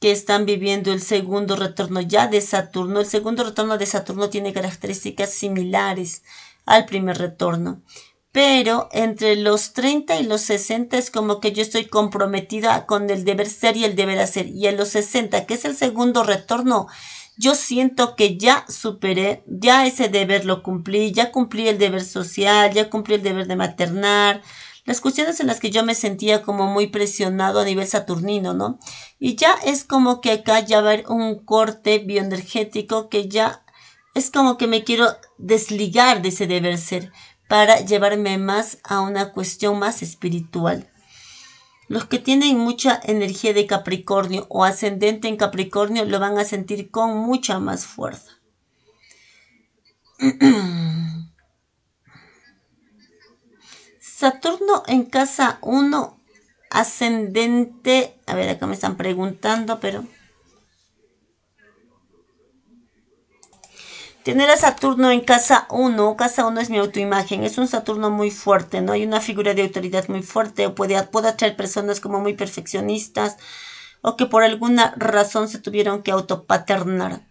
que están viviendo el segundo retorno ya de Saturno. El segundo retorno de Saturno tiene características similares al primer retorno. Pero entre los 30 y los 60 es como que yo estoy comprometida con el deber ser y el deber hacer. Y en los 60, que es el segundo retorno, yo siento que ya superé, ya ese deber lo cumplí, ya cumplí el deber social, ya cumplí el deber de maternar, las cuestiones en las que yo me sentía como muy presionado a nivel saturnino, ¿no? Y ya es como que acá ya va a haber un corte bioenergético que ya es como que me quiero desligar de ese deber ser para llevarme más a una cuestión más espiritual. Los que tienen mucha energía de Capricornio o ascendente en Capricornio lo van a sentir con mucha más fuerza. Saturno en casa 1, ascendente. A ver, acá me están preguntando, pero tener a Saturno en casa 1 es mi autoimagen, es un Saturno muy fuerte, ¿no? Hay una figura de autoridad muy fuerte, o puede atraer personas como muy perfeccionistas, o que por alguna razón se tuvieron que autopaternar.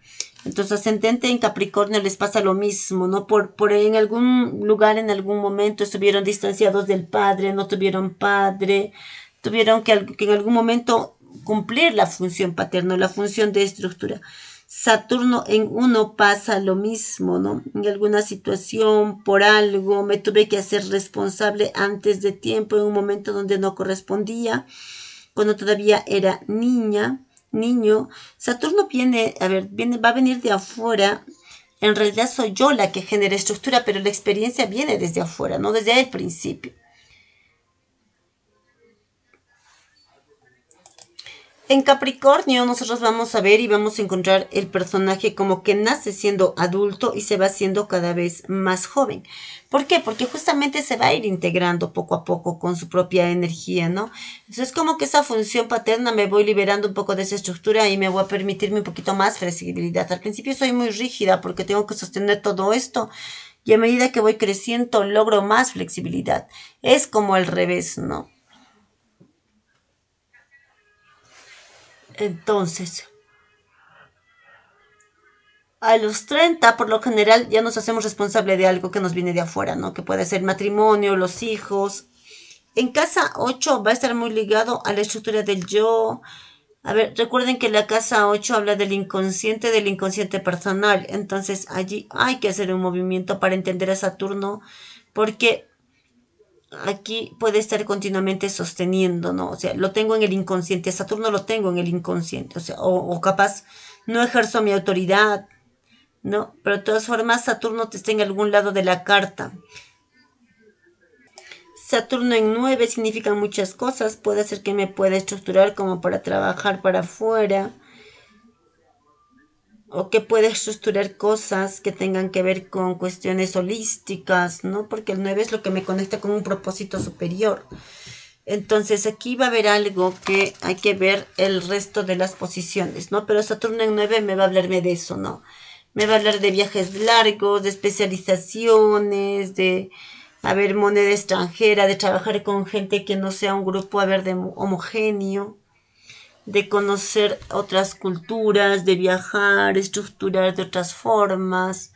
Entonces, ascendente en Capricornio les pasa lo mismo, ¿no? Por en algún lugar, en algún momento estuvieron distanciados del padre, no tuvieron padre, tuvieron que en algún momento cumplir la función paterna, la función de estructura. Saturno en 1 pasa lo mismo, ¿no? En alguna situación, por algo, me tuve que hacer responsable antes de tiempo, en un momento donde no correspondía, cuando todavía era niño. Saturno va a venir de afuera. En realidad soy yo la que genera estructura, pero la experiencia viene desde afuera, no desde el principio. En Capricornio nosotros vamos a ver y vamos a encontrar el personaje como que nace siendo adulto y se va haciendo cada vez más joven. ¿Por qué? Porque justamente se va a ir integrando poco a poco con su propia energía, ¿no? Entonces como que esa función paterna me voy liberando un poco de esa estructura y me voy a permitirme un poquito más flexibilidad. Al principio soy muy rígida porque tengo que sostener todo esto y a medida que voy creciendo logro más flexibilidad. Es como al revés, ¿no? Entonces, a los 30, por lo general, ya nos hacemos responsable de algo que nos viene de afuera, ¿no? Que puede ser matrimonio, los hijos. En casa 8 va a estar muy ligado a la estructura del yo. A ver, recuerden que la casa 8 habla del inconsciente personal. Entonces, allí hay que hacer un movimiento para entender a Saturno, porque aquí puede estar continuamente sosteniendo, ¿no? O sea, lo tengo en el inconsciente, a Saturno lo tengo en el inconsciente, o sea, o capaz no ejerzo mi autoridad, ¿no? Pero de todas formas, Saturno te está en algún lado de la carta. Saturno en 9 significa muchas cosas, puede ser que me pueda estructurar como para trabajar para afuera, o que pueda estructurar cosas que tengan que ver con cuestiones holísticas, ¿no? Porque el 9 es lo que me conecta con un propósito superior. Entonces aquí va a haber algo que hay que ver el resto de las posiciones, ¿no? Pero Saturno en 9 me va a hablarme de eso, ¿no? Me va a hablar de viajes largos, de especializaciones, de haber moneda extranjera, de trabajar con gente que no sea un grupo, a ver, de homogéneo, de conocer otras culturas, de viajar, estructurar de otras formas.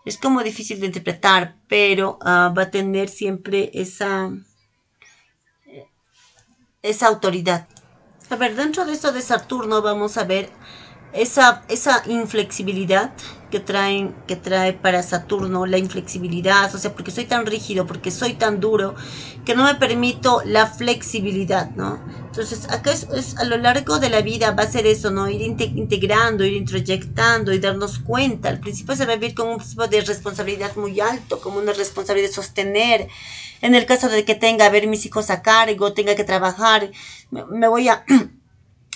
Es como difícil de interpretar, pero va a tener siempre esa autoridad. A ver, dentro de esto de Saturno vamos a ver esa inflexibilidad que trae para Saturno, la inflexibilidad, o sea, porque soy tan rígido, porque soy tan duro, que no me permito la flexibilidad, ¿no? Entonces, acá es a lo largo de la vida va a ser eso, ¿no? Ir integrando, ir introyectando y darnos cuenta. Al principio se va a vivir con un tipo de responsabilidad muy alto, como una responsabilidad de sostener. En el caso de que tenga a ver mis hijos a cargo, tenga que trabajar, me voy a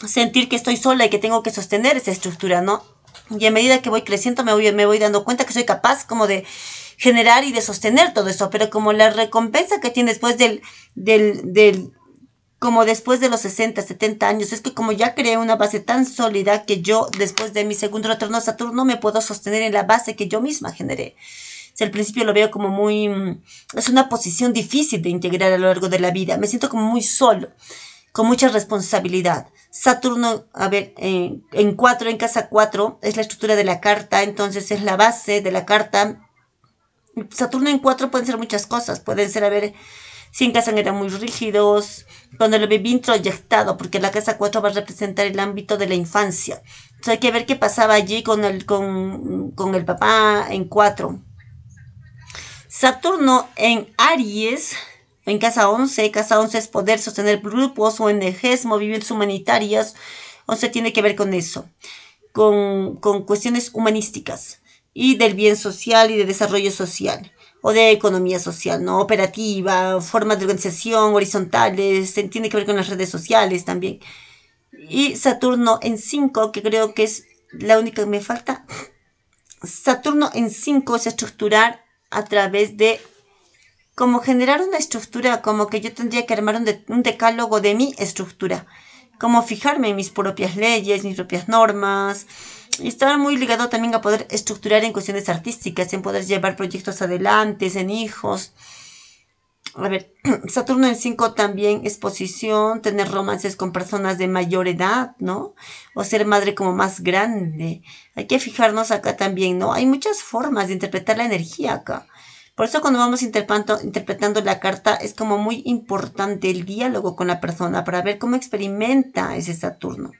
sentir que estoy sola y que tengo que sostener esa estructura, ¿no? Y a medida que voy creciendo me voy dando cuenta que soy capaz como de generar y de sostener todo eso, pero como la recompensa que tiene después como después de los 60, 70 años, es que como ya creé una base tan sólida que yo después de mi segundo retorno a Saturno me puedo sostener en la base que yo misma generé. O sea, al principio lo veo como es una posición difícil de integrar a lo largo de la vida, me siento como muy solo, con mucha responsabilidad. Saturno, a ver, en 4, en casa 4, es la estructura de la carta, entonces es la base de la carta. Saturno en 4 pueden ser muchas cosas, pueden ser, a ver, si en casa eran muy rígidos, cuando lo viví introyectado, porque la casa 4 va a representar el ámbito de la infancia. Entonces hay que ver qué pasaba allí con el papá en 4. Saturno en Aries, en casa 11 es poder sostener grupos, ONGs, movimientos humanitarios, 11 tiene que ver con eso, con cuestiones humanísticas y del bien social y de desarrollo social o de economía social, ¿no? Operativa, formas de organización horizontales, tiene que ver con las redes sociales también. Y Saturno en 5, que creo que es la única que me falta. Saturno en 5 es estructurar a través de como generar una estructura, como que yo tendría que armar un decálogo de mi estructura, como fijarme en mis propias leyes, mis propias normas, y estar muy ligado también a poder estructurar en cuestiones artísticas, en poder llevar proyectos adelante, en hijos. A ver, Saturno en 5 también es posición, tener romances con personas de mayor edad, ¿no? O ser madre como más grande. Hay que fijarnos acá también, ¿no? Hay muchas formas de interpretar la energía acá. Por eso cuando vamos interpretando la carta es como muy importante el diálogo con la persona para ver cómo experimenta ese Saturno.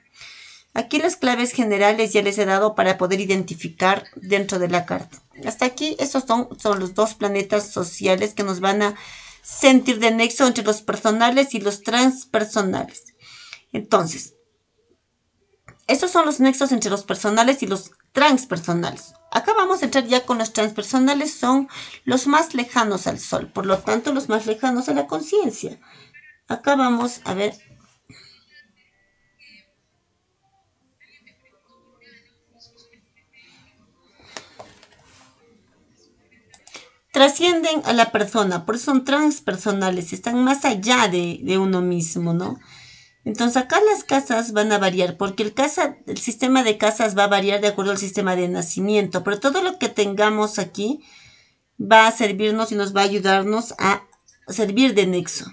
Aquí las claves generales ya les he dado para poder identificar dentro de la carta. Hasta aquí estos son los dos planetas sociales que nos van a sentir de nexo entre los personales y los transpersonales. Entonces, estos son los nexos entre los personales y los transpersonales. Acá vamos a entrar ya con los transpersonales, son los más lejanos al sol, por lo tanto los más lejanos a la conciencia. Acá vamos a ver. Trascienden a la persona, por eso son transpersonales, están más allá de uno mismo, ¿no? Entonces acá las casas van a variar, porque el sistema de casas va a variar de acuerdo al sistema de nacimiento, pero todo lo que tengamos aquí va a servirnos y nos va a ayudarnos a servir de nexo.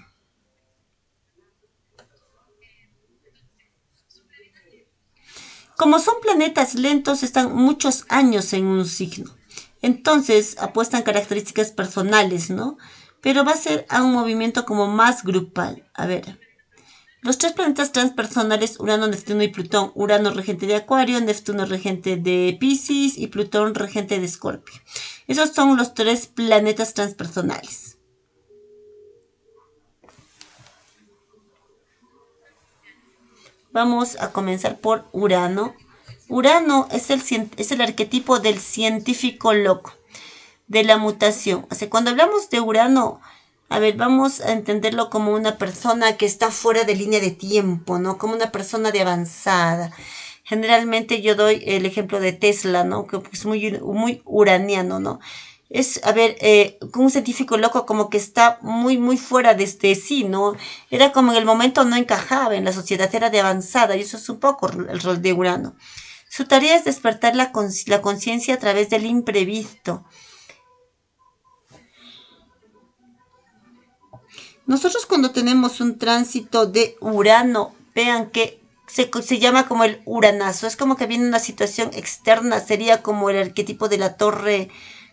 Como son planetas lentos, están muchos años en un signo. Entonces apuestan características personales, ¿no? Pero va a ser a un movimiento como más grupal. A ver, los tres planetas transpersonales, Urano, Neptuno y Plutón. Urano regente de Acuario, Neptuno regente de Piscis y Plutón regente de Escorpio. Esos son los tres planetas transpersonales. Vamos a comenzar por Urano. Urano es el arquetipo del científico loco, de la mutación. O sea, cuando hablamos de Urano, a ver, vamos a entenderlo como una persona que está fuera de línea de tiempo, ¿no? Como una persona de avanzada. Generalmente yo doy el ejemplo de Tesla, ¿no? Que es muy uraniano, ¿no? Es, a ver, como un científico loco como que está muy fuera de sí, ¿no? Era como en el momento no encajaba en la sociedad, era de avanzada y eso es un poco el rol de Urano. Su tarea es despertar la conciencia a través del imprevisto. Nosotros cuando tenemos un tránsito de Urano, vean que se llama como el uranazo, es como que viene una situación externa, sería como el arquetipo de la torre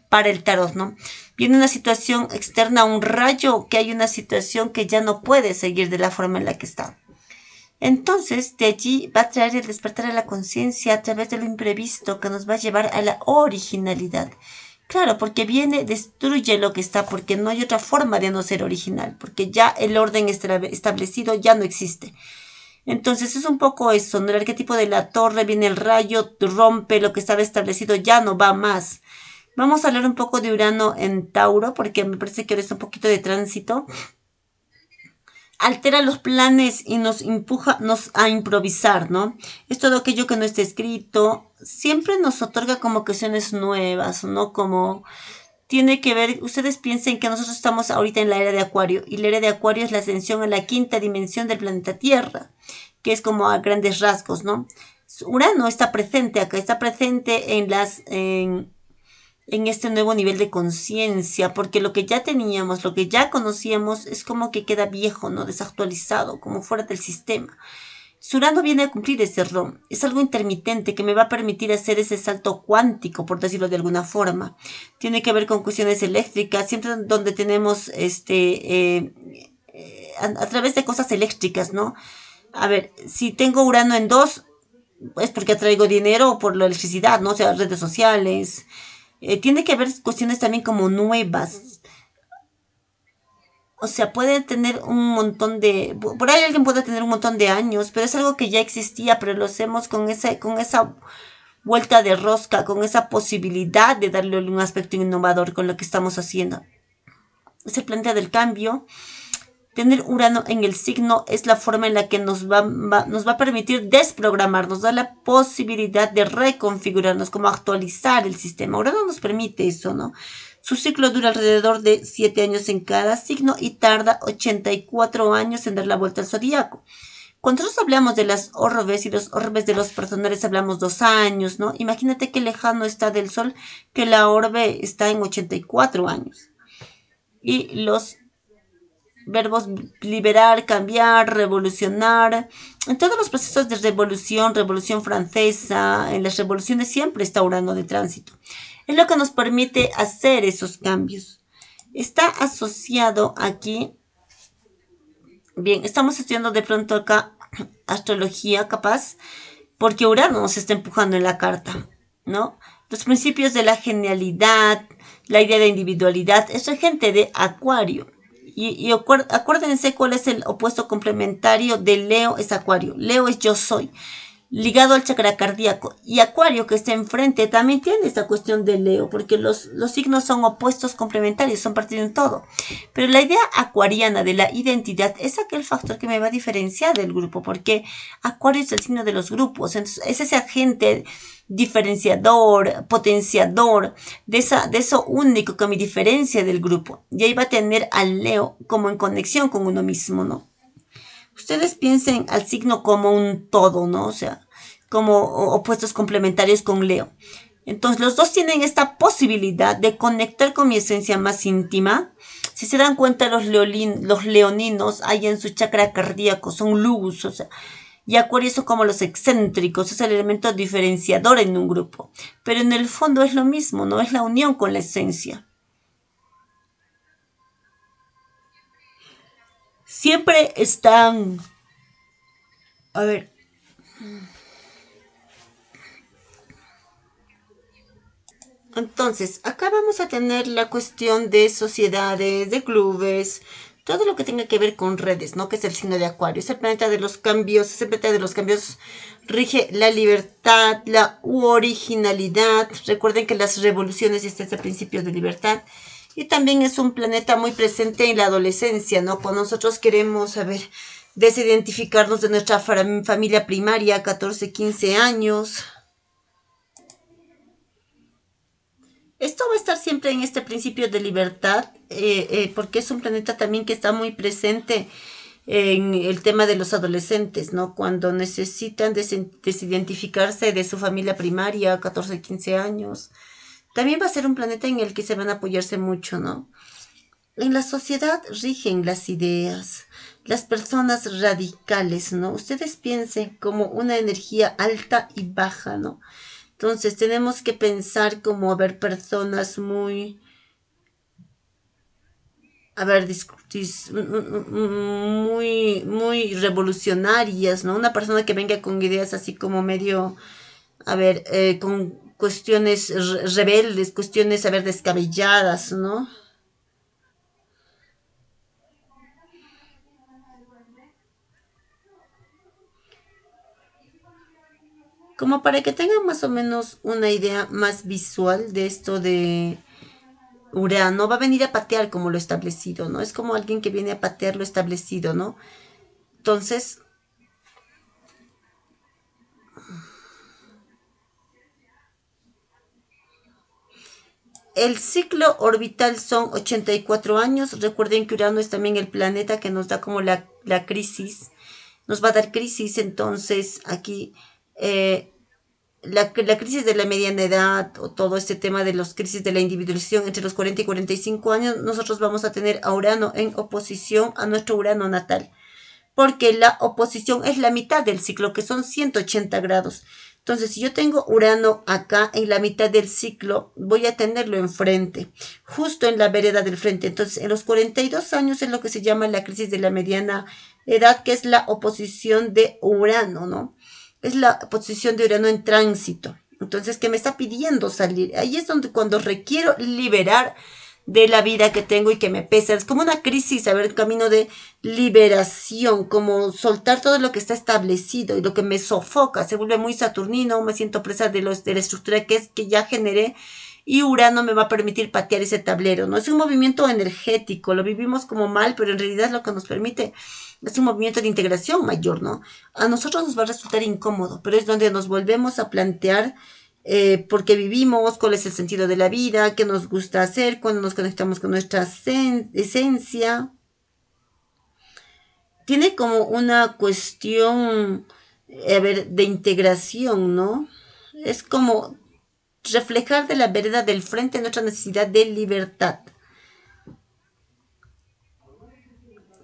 para el tarot, ¿no? Viene una situación externa, un rayo, que hay una situación que ya no puede seguir de la forma en la que está. Entonces, de allí va a traer el despertar a la conciencia a través de lo imprevisto que nos va a llevar a la originalidad. Claro, porque viene, destruye lo que está, porque no hay otra forma de no ser original, porque ya el orden establecido ya no existe. Entonces es un poco eso, ¿no? El arquetipo de la torre, viene el rayo, rompe lo que estaba establecido, ya no va más. Vamos a hablar un poco de Urano en Tauro, porque me parece que ahora está un poquito de tránsito. Altera los planes y nos empuja a improvisar, ¿no? Es todo aquello que no está escrito. Siempre nos otorga como cuestiones nuevas, ¿no? Como tiene que ver, ustedes piensen que nosotros estamos ahorita en la era de Acuario y la era de Acuario es la ascensión a la quinta dimensión del planeta Tierra, que es como a grandes rasgos, ¿no? Urano está presente acá, está presente en este nuevo nivel de conciencia, porque lo que ya teníamos, lo que ya conocíamos, es como que queda viejo, ¿no? Desactualizado, como fuera del sistema. Urano viene a cumplir ese rol. Es algo intermitente que me va a permitir hacer ese salto cuántico, por decirlo de alguna forma. Tiene que ver con cuestiones eléctricas, siempre donde tenemos a través de cosas eléctricas, ¿no? A ver, si tengo Urano en 2, es porque atraigo dinero o por la electricidad, ¿no? O sea, redes sociales. Tiene que haber cuestiones también como nuevas. O sea, puede tener un montón de... Por ahí alguien puede tener un montón de años, pero es algo que ya existía, pero lo hacemos con esa vuelta de rosca, con esa posibilidad de darle un aspecto innovador con lo que estamos haciendo. Se plantea del cambio. Tener Urano en el signo es la forma en la que nos va a permitir desprogramar, nos da la posibilidad de reconfigurarnos, como actualizar el sistema. Urano nos permite eso, ¿no? Su ciclo dura alrededor de 7 años en cada signo y tarda 84 años en dar la vuelta al zodiaco. Cuando nosotros hablamos de las orbes y los orbes de los personales hablamos 2 años, ¿no? Imagínate qué lejano está del Sol que la orbe está en 84 años. Y los verbos liberar, cambiar, revolucionar. En todos los procesos de revolución francesa, en las revoluciones siempre está Urano de tránsito. Es lo que nos permite hacer esos cambios. Está asociado aquí, bien, estamos estudiando de pronto acá astrología capaz, porque Urano nos está empujando en la carta, ¿no? Los principios de la genialidad, la idea de individualidad, es regente de Acuario. Y acuérdense cuál es el opuesto complementario de Leo, es Acuario. Leo es yo soy, ligado al chakra cardíaco. Y Acuario, que está enfrente, también tiene esta cuestión de Leo, porque los signos son opuestos complementarios, son parte de un todo. Pero la idea acuariana de la identidad es aquel factor que me va a diferenciar del grupo, porque Acuario es el signo de los grupos, entonces es ese agente diferenciador, potenciador, de eso único que me diferencia del grupo. Y ahí va a tener al Leo como en conexión con uno mismo, ¿no? Ustedes piensen al signo como un todo, ¿no? O sea, como opuestos complementarios con Leo. Entonces, los dos tienen esta posibilidad de conectar con mi esencia más íntima. Si se dan cuenta, los leoninos, ahí en su chakra cardíaco, son luz, o sea, y Acuario son como los excéntricos, es el elemento diferenciador en un grupo. Pero en el fondo es lo mismo, ¿no? Es la unión con la esencia. Siempre están... A ver, entonces, acá vamos a tener la cuestión de sociedades, de clubes, todo lo que tenga que ver con redes, ¿no? Que es el signo de Acuario. Es el planeta de los cambios, es el planeta de los cambios, rige la libertad, la originalidad. Recuerden que las revoluciones, este es el principio de libertad. Y también es un planeta muy presente en la adolescencia, ¿no? Cuando nosotros queremos, a ver, desidentificarnos de nuestra familia primaria, 14, 15 años. Esto va a estar siempre en este principio de libertad, porque es un planeta también que está muy presente en el tema de los adolescentes, ¿no? Cuando necesitan desidentificarse de su familia primaria, 14, 15 años. También va a ser un planeta en el que se van a apoyarse mucho, ¿no? En la sociedad rigen las ideas, las personas radicales, ¿no? Ustedes piensen como una energía alta y baja, ¿no? Entonces tenemos que pensar como haber personas muy, a ver, muy revolucionarias, ¿no? Una persona que venga con ideas así como medio, a ver, con cuestiones rebeldes, cuestiones, a ver, descabelladas, ¿no? Como para que tengan más o menos una idea más visual de esto de Urano, va a venir a patear como lo establecido, ¿no? Es como alguien que viene a patear lo establecido, ¿no? Entonces, el ciclo orbital son 84 años. Recuerden que Urano es también el planeta que nos da como la crisis. Nos va a dar crisis, entonces aquí la crisis de la mediana edad o todo este tema de las crisis de la individualización entre los 40 y 45 años, nosotros vamos a tener a Urano en oposición a nuestro Urano natal, porque la oposición es la mitad del ciclo, que son 180 grados. Entonces, si yo tengo Urano acá en la mitad del ciclo, voy a tenerlo enfrente, justo en la vereda del frente. Entonces, en los 42 años es lo que se llama la crisis de la mediana edad, que es la oposición de Urano, ¿no? Es la posición de Urano en tránsito. Entonces, ¿qué me está pidiendo salir? Ahí es donde cuando requiero liberar de la vida que tengo y que me pesa. Es como una crisis, a ver, camino de liberación, como soltar todo lo que está establecido y lo que me sofoca. Se vuelve muy saturnino, me siento presa de la estructura que ya generé y Urano me va a permitir patear ese tablero, ¿no? Es un movimiento energético, lo vivimos como mal, pero en realidad es lo que nos permite, es un movimiento de integración mayor, ¿no? A nosotros nos va a resultar incómodo, pero es donde nos volvemos a plantear por qué vivimos, cuál es el sentido de la vida, qué nos gusta hacer, cuando nos conectamos con nuestra esencia. Tiene como una cuestión, a ver, de integración, ¿no? Es como reflejar de la vereda del frente nuestra necesidad de libertad.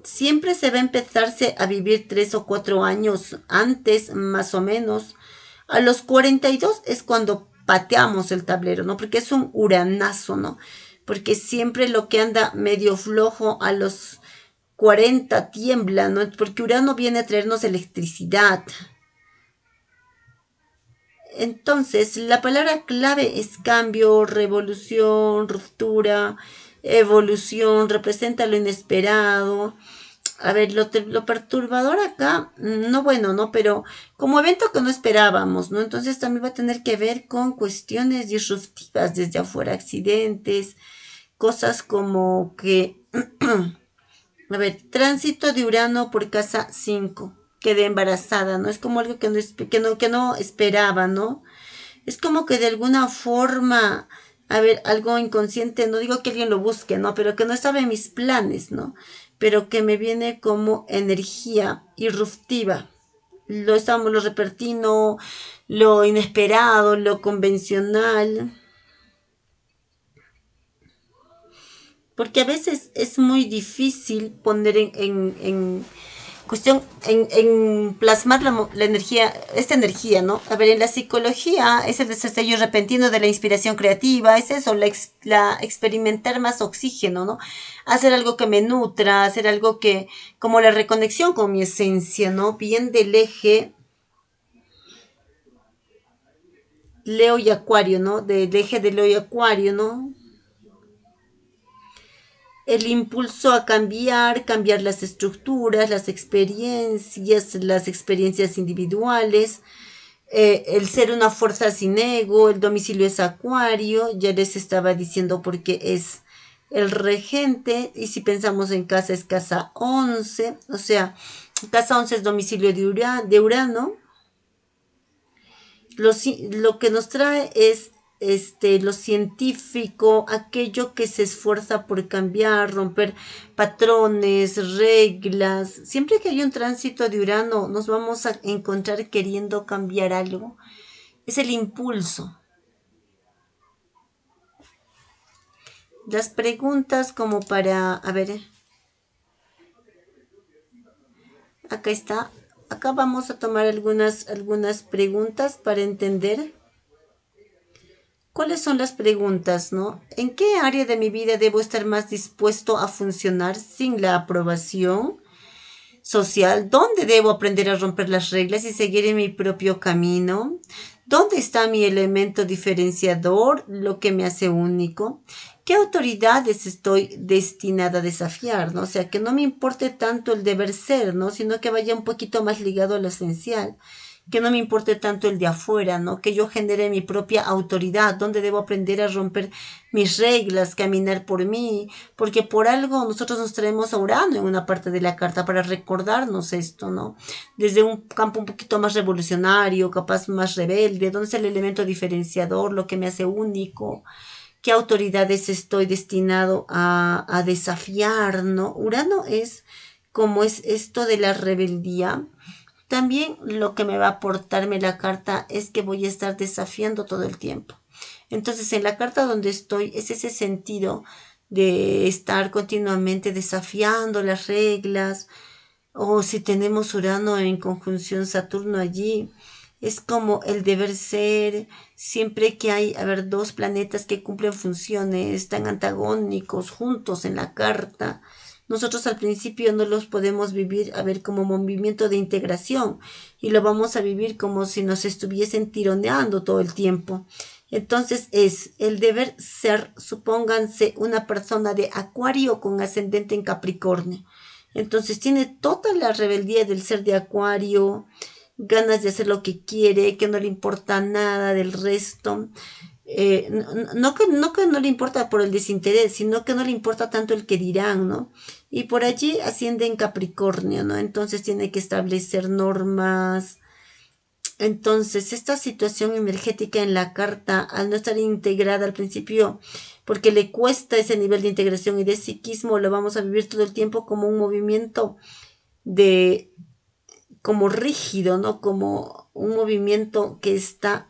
Siempre se va a empezarse a vivir 3 o 4 años antes, más o menos. A los 42 es cuando pateamos el tablero, ¿no? Porque es un uranazo, ¿no? Porque siempre lo que anda medio flojo a los 40 tiembla, ¿no? Porque Urano viene a traernos electricidad. Entonces, la palabra clave es cambio, revolución, ruptura, evolución, representa lo inesperado. A ver, lo perturbador acá, no bueno, ¿no? Pero como evento que no esperábamos, ¿no? Entonces también va a tener que ver con cuestiones disruptivas desde afuera, accidentes, cosas como que, a ver, tránsito de Urano por casa 5, quedé embarazada, ¿no? Es como algo que no esperaba, ¿no? Es como que de alguna forma, a ver, algo inconsciente, no digo que alguien lo busque, ¿no? Pero que no estaba en mis planes, ¿no? Pero que me viene como energía irruptiva. Lo repentino, lo inesperado, lo convencional. Porque a veces es muy difícil poner en cuestión, en plasmar la energía, esta energía, ¿no? A ver, en la psicología es el destello repentino de la inspiración creativa, es eso, la experimentar más oxígeno, ¿no? Hacer algo que me nutra, hacer algo que, como la reconexión con mi esencia, ¿no? Bien del eje Leo y Acuario, ¿no? Del eje de Leo y Acuario, ¿no? el impulso a cambiar, cambiar las estructuras, las experiencias individuales, el ser una fuerza sin ego, el domicilio es Acuario, ya les estaba diciendo porque es el regente, y si pensamos en casa es casa 11, o sea, casa 11 es domicilio de Urano. Lo que nos trae es lo científico, aquello que se esfuerza por cambiar, romper patrones, reglas. Siempre que hay un tránsito de Urano, nos vamos a encontrar queriendo cambiar algo. Es el impulso. Las preguntas como para, a ver, acá está. Acá vamos a tomar algunas preguntas para entender. ¿Cuáles son las preguntas, no? ¿En qué área de mi vida debo estar más dispuesto a funcionar sin la aprobación social? ¿Dónde debo aprender a romper las reglas y seguir en mi propio camino? ¿Dónde está mi elemento diferenciador, lo que me hace único? ¿Qué autoridades estoy destinada a desafiar, no? O sea, que no me importe tanto el deber ser, ¿no? Sino que vaya un poquito más ligado a lo esencial. Que no me importe tanto el de afuera, ¿no? Que yo genere mi propia autoridad, donde debo aprender a romper mis reglas, caminar por mí, porque por algo nosotros nos traemos a Urano en una parte de la carta para recordarnos esto, ¿no? Desde un campo un poquito más revolucionario, capaz más rebelde, donde es el elemento diferenciador, lo que me hace único, qué autoridades estoy destinado a desafiar, ¿no? Urano es como es esto de la rebeldía. También lo que me va a aportarme la carta es que voy a estar desafiando todo el tiempo. Entonces, en la carta donde estoy es ese sentido de estar continuamente desafiando las reglas, o si tenemos Urano en conjunción Saturno allí, es como el deber ser, siempre que hay, a ver, dos planetas que cumplen funciones tan antagónicos juntos en la carta, nosotros al principio no los podemos vivir, a ver, como movimiento de integración y lo vamos a vivir como si nos estuviesen tironeando todo el tiempo. Entonces es el deber ser, supónganse, una persona de Acuario con ascendente en Capricornio. Entonces tiene toda la rebeldía del ser de Acuario, ganas de hacer lo que quiere, que no le importa nada del resto. No que no le importa por el desinterés, sino que no le importa tanto el que dirán, ¿no? Y por allí asciende en Capricornio, ¿no? Entonces tiene que establecer normas. Entonces, esta situación energética en la carta, al no estar integrada al principio, porque le cuesta ese nivel de integración y de psiquismo, lo vamos a vivir todo el tiempo como un movimiento de, como rígido, ¿no? Como un movimiento que está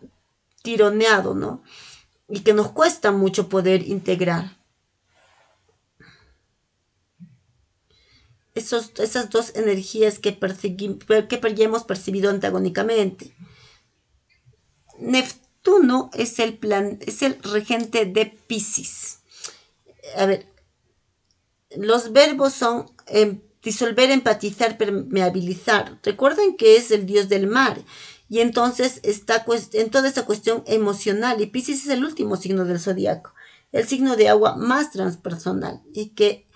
tironeado, ¿no? Y que nos cuesta mucho poder integrar. Esas dos energías que ya hemos percibido antagónicamente. Neptuno es es el regente de Piscis. A ver, los verbos son disolver, empatizar, permeabilizar. Recuerden que es el dios del mar. Y entonces está en toda esta cuestión emocional. Y Piscis es el último signo del zodiaco. El signo de agua más transpersonal. Y que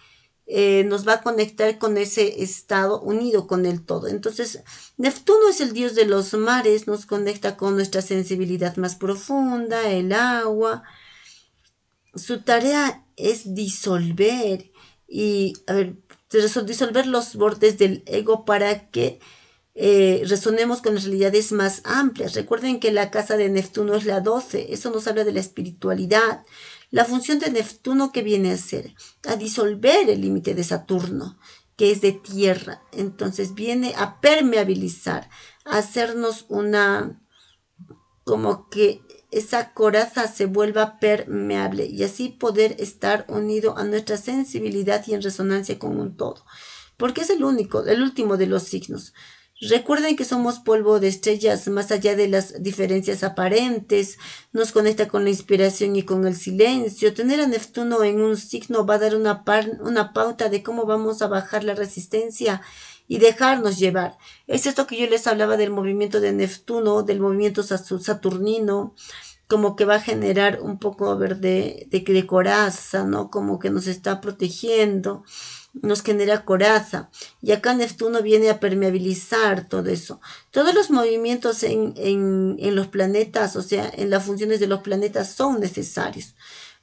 nos va a conectar con ese estado unido con el todo. Entonces, Neptuno es el dios de los mares, nos conecta con nuestra sensibilidad más profunda, el agua. Su tarea es disolver y, a ver, disolver los bordes del ego para que resonemos con las realidades más amplias. Recuerden que la casa de Neptuno es la 12, eso nos habla de la espiritualidad. La función de Neptuno, ¿qué viene a ser? A disolver el límite de Saturno, que es de tierra. Entonces viene a permeabilizar, a hacernos una, como que esa coraza se vuelva permeable y así poder estar unido a nuestra sensibilidad y en resonancia con un todo. Porque es el último de los signos. Recuerden que somos polvo de estrellas, más allá de las diferencias aparentes, nos conecta con la inspiración y con el silencio. Tener a Neptuno en un signo va a dar una pauta de cómo vamos a bajar la resistencia y dejarnos llevar. Es esto que yo les hablaba del movimiento de Neptuno, del movimiento saturnino, como que va a generar un poco, a ver, de coraza, ¿no? Como que nos está protegiendo, nos genera coraza. Y acá Neptuno viene a permeabilizar todo eso. Todos los movimientos en los planetas, o sea, en las funciones de los planetas son necesarios.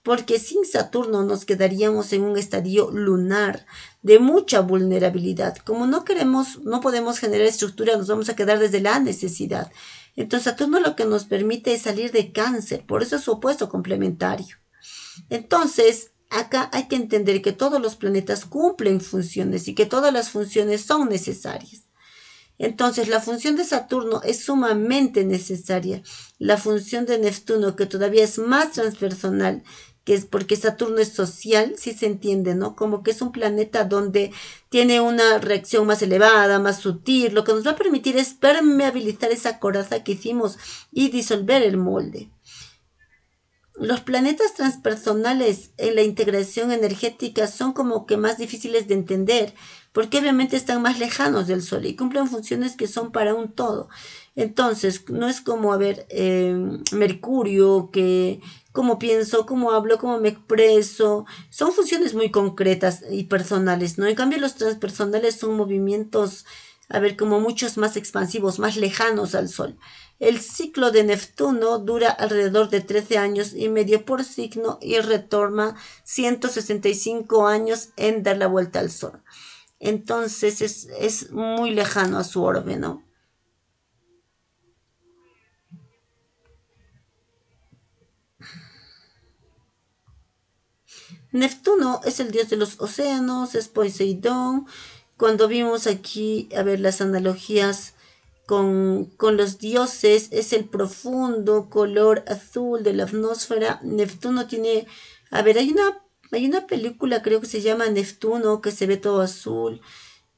Porque sin Saturno nos quedaríamos en un estadio lunar de mucha vulnerabilidad. Como no queremos, no podemos generar estructura, nos vamos a quedar desde la necesidad. Entonces Saturno lo que nos permite es salir de Cáncer, por eso es su opuesto complementario. Entonces, acá hay que entender que todos los planetas cumplen funciones y que todas las funciones son necesarias. Entonces, la función de Saturno es sumamente necesaria. La función de Neptuno, que todavía es más transpersonal, que es porque Saturno es social, si se entiende, ¿no? Como que es un planeta donde tiene una reacción más elevada, más sutil, lo que nos va a permitir es permeabilizar esa coraza que hicimos y disolver el molde. Los planetas transpersonales en la integración energética son como que más difíciles de entender, porque obviamente están más lejanos del Sol y cumplen funciones que son para un todo. Entonces, no es como, a ver, Mercurio, que cómo pienso, cómo hablo, cómo me expreso, son funciones muy concretas y personales, ¿no? En cambio, los transpersonales son movimientos, a ver, como muchos más expansivos, más lejanos al Sol. El ciclo de Neptuno dura alrededor de 13 años y medio por signo y retorna 165 años en dar la vuelta al Sol. Entonces es muy lejano a su orbe, ¿no? Neptuno es el dios de los océanos, es Poseidón. Cuando vimos aquí, a ver, las analogías con los dioses, es el profundo color azul de la atmósfera. Neptuno tiene, a ver, hay una película, creo que se llama Neptuno, que se ve todo azul.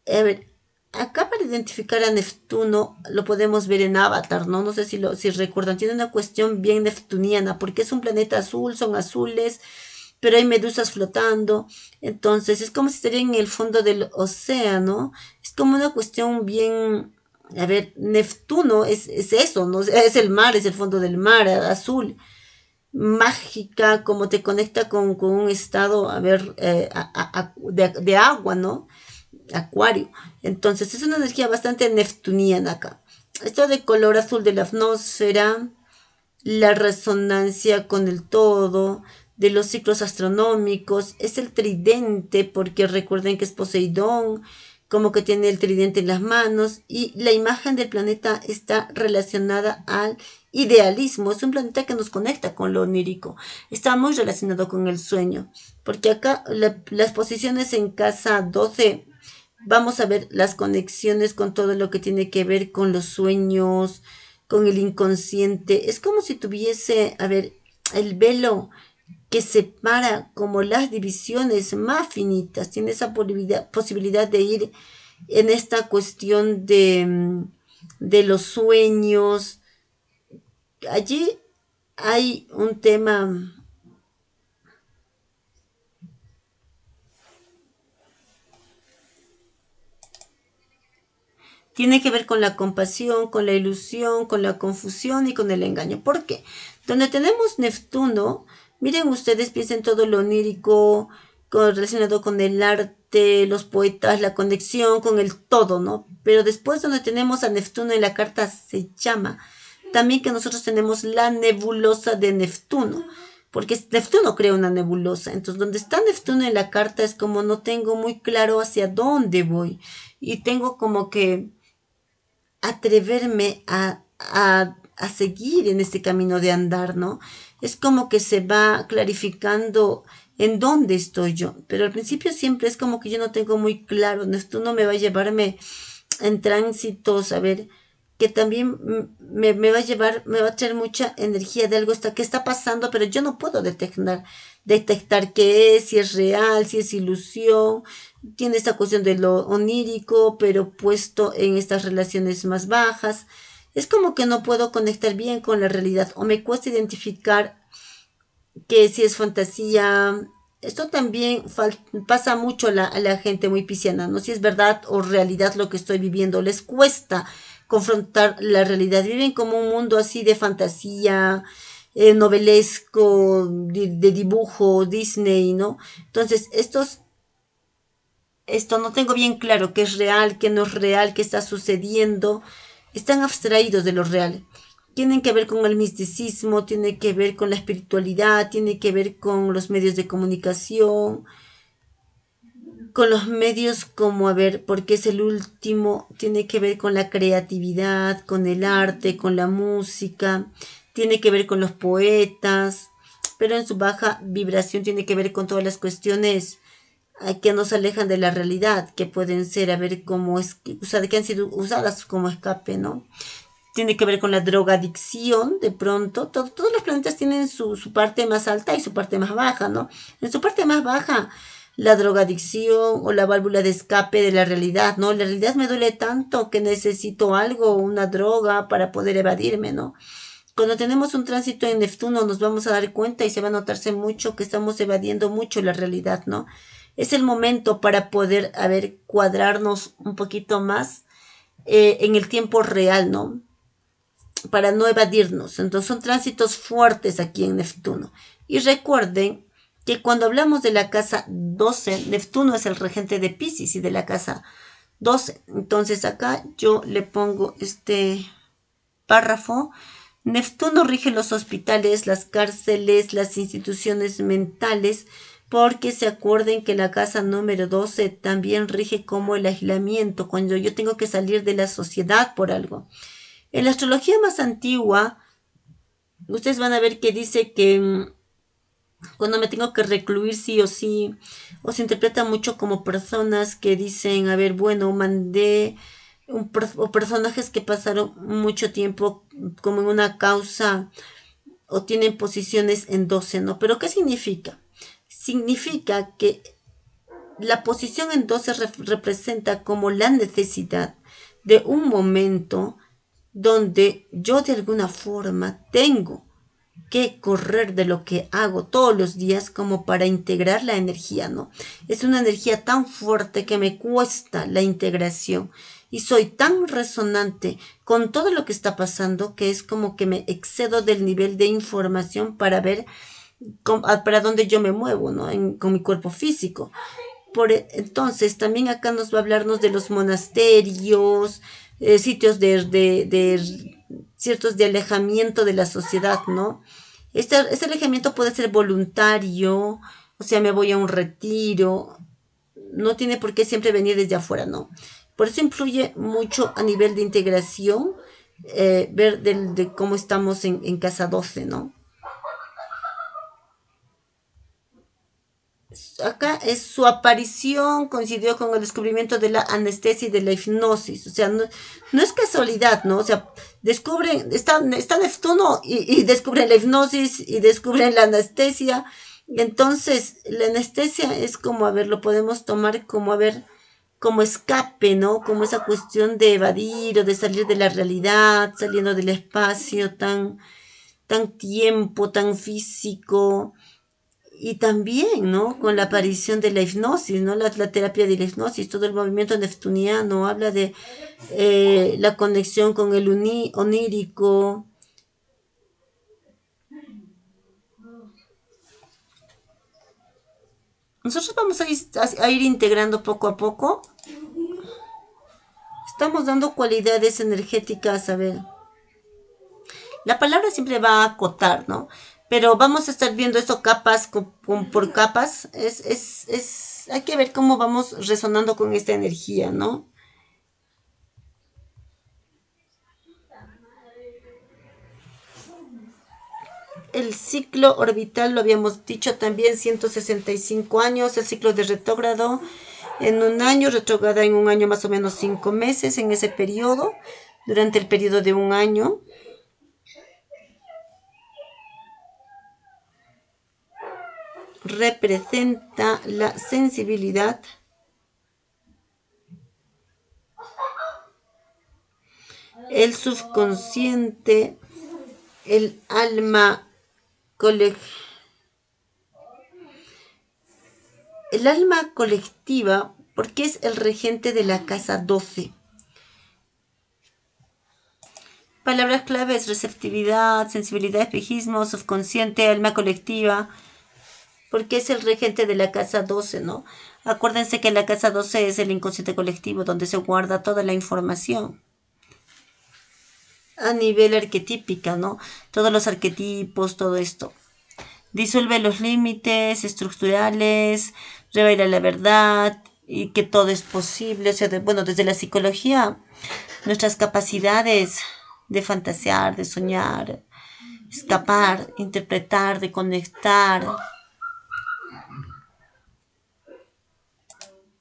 A ver, acá para identificar a Neptuno lo podemos ver en Avatar, ¿no? No sé si recuerdan, tiene una cuestión bien neptuniana, porque es un planeta azul, son azules, pero hay medusas flotando, entonces es como si estaría en el fondo del océano, es como una cuestión bien, a ver, Neptuno es eso, ¿no? Es el mar, es el fondo del mar, azul, mágica, como te conecta con un estado, a ver, de agua, ¿no? Acuario. Entonces es una energía bastante neptuniana acá. Esto de color azul de la atmósfera, la resonancia con el todo, de los ciclos astronómicos, es el tridente, porque recuerden que es Poseidón, como que tiene el tridente en las manos, y la imagen del planeta está relacionada al idealismo, es un planeta que nos conecta con lo onírico, está muy relacionado con el sueño, porque acá las posiciones en casa 12 vamos a ver las conexiones con todo lo que tiene que ver con los sueños, con el inconsciente. Es como si tuviese, a ver, el velo que separa como las divisiones más finitas. Tiene esa posibilidad de ir en esta cuestión de los sueños. Allí hay un tema. Tiene que ver con la compasión, con la ilusión, con la confusión y con el engaño. ¿Por qué? Donde tenemos Neptuno, miren ustedes, piensen todo lo onírico, relacionado con el arte, los poetas, la conexión con el todo, ¿no? Pero después donde tenemos a Neptuno en la carta se llama también que nosotros tenemos la nebulosa de Neptuno, porque Neptuno crea una nebulosa. Entonces, donde está Neptuno en la carta es como no tengo muy claro hacia dónde voy y tengo como que atreverme a seguir en este camino de andar, ¿no? Es como que se va clarificando en dónde estoy yo, pero al principio siempre es como que yo no tengo muy claro, esto no me va a llevarme en tránsitos, a ver, que también me va a llevar, me va a traer mucha energía de algo que está pasando, pero yo no puedo detectar qué es, si es real, si es ilusión, tiene esta cuestión de lo onírico, pero puesto en estas relaciones más bajas. Es como que no puedo conectar bien con la realidad o me cuesta identificar que si es fantasía. Esto también pasa mucho a la gente muy pisciana, ¿no? Si es verdad o realidad lo que estoy viviendo. Les cuesta confrontar la realidad. Viven como un mundo así de fantasía, novelesco, de dibujo, Disney, ¿no? Entonces, esto no tengo bien claro qué es real, qué no es real, qué está sucediendo. Están abstraídos de lo real. Tienen que ver con el misticismo, tiene que ver con la espiritualidad, tiene que ver con los medios de comunicación, con los medios como, a ver, porque es el último, tiene que ver con la creatividad, con el arte, con la música, tiene que ver con los poetas, pero en su baja vibración tiene que ver con todas las cuestiones que nos alejan de la realidad, que pueden ser, a ver, cómo es, que han sido usadas como escape, ¿no? Tiene que ver con la drogadicción, de pronto. Todos los planetas tienen su parte más alta y su parte más baja, ¿no? En su parte más baja, la drogadicción o la válvula de escape de la realidad, ¿no? La realidad me duele tanto que necesito algo, una droga para poder evadirme, ¿no? Cuando tenemos un tránsito en Neptuno nos vamos a dar cuenta y se va a notarse mucho que estamos evadiendo mucho la realidad, ¿no? Es el momento para poder, a ver, cuadrarnos un poquito más en el tiempo real, ¿no? Para no evadirnos. Entonces son tránsitos fuertes aquí en Neptuno. Y recuerden que cuando hablamos de la casa 12, Neptuno es el regente de Piscis y de la casa 12. Entonces acá yo le pongo este párrafo. Neptuno rige los hospitales, las cárceles, las instituciones mentales, porque se acuerden que la casa número 12 también rige como el aislamiento, cuando yo tengo que salir de la sociedad por algo. En la astrología más antigua, ustedes van a ver que dice que cuando me tengo que recluir sí o sí, o se interpreta mucho como personas que dicen, a ver, bueno, mandé o personajes que pasaron mucho tiempo como en una causa o tienen posiciones en 12, ¿no? Pero ¿qué significa? Significa que la posición en 12 representa como la necesidad de un momento donde yo de alguna forma tengo que correr de lo que hago todos los días como para integrar la energía, ¿no? Es una energía tan fuerte que me cuesta la integración y soy tan resonante con todo lo que está pasando que es como que me excedo del nivel de información para ver para dónde yo me muevo, ¿no? Con mi cuerpo físico. Entonces, también acá nos va a hablarnos de los monasterios, sitios de ciertos de alejamiento de la sociedad, ¿no? Este alejamiento puede ser voluntario, o sea, me voy a un retiro, no tiene por qué siempre venir desde afuera, ¿no? Por eso influye mucho a nivel de integración, ver de cómo estamos en casa 12, ¿no? Acá es su aparición coincidió con el descubrimiento de la anestesia y de la hipnosis. O sea, no es casualidad, ¿no? O sea, descubren, están Neptuno y descubren la hipnosis y descubren la anestesia. Entonces, la anestesia es como, a ver, lo podemos tomar como, a ver, como escape, ¿no? Como esa cuestión de evadir o de salir de la realidad, saliendo del espacio tan tiempo, tan físico y también, ¿no? Con la aparición de la hipnosis, ¿no? La terapia de la hipnosis, todo el movimiento neptuniano habla de la conexión con el onírico. Nosotros vamos a ir integrando poco a poco. Estamos dando cualidades energéticas, a ver. La palabra siempre va a acotar, ¿no? Pero vamos a estar viendo esto capas por capas. Hay que ver cómo vamos resonando con esta energía, ¿no? El ciclo orbital lo habíamos dicho también, 165 años, el ciclo de retrógrado en un año, retrógrada en un año más o menos 5 meses en ese periodo, durante el periodo de un año. Representa la sensibilidad, el subconsciente, el alma el alma colectiva, porque es el regente de la casa 12. Palabras claves: receptividad, sensibilidad, espejismo, subconsciente, alma colectiva, porque es el regente de la casa 12, ¿no? Acuérdense que la casa 12 es el inconsciente colectivo, donde se guarda toda la información. A nivel arquetípica, ¿no? Todos los arquetipos, todo esto. Disuelve los límites estructurales, revela la verdad y que todo es posible. O sea, desde la psicología, nuestras capacidades de fantasear, de soñar, escapar, interpretar, de conectar,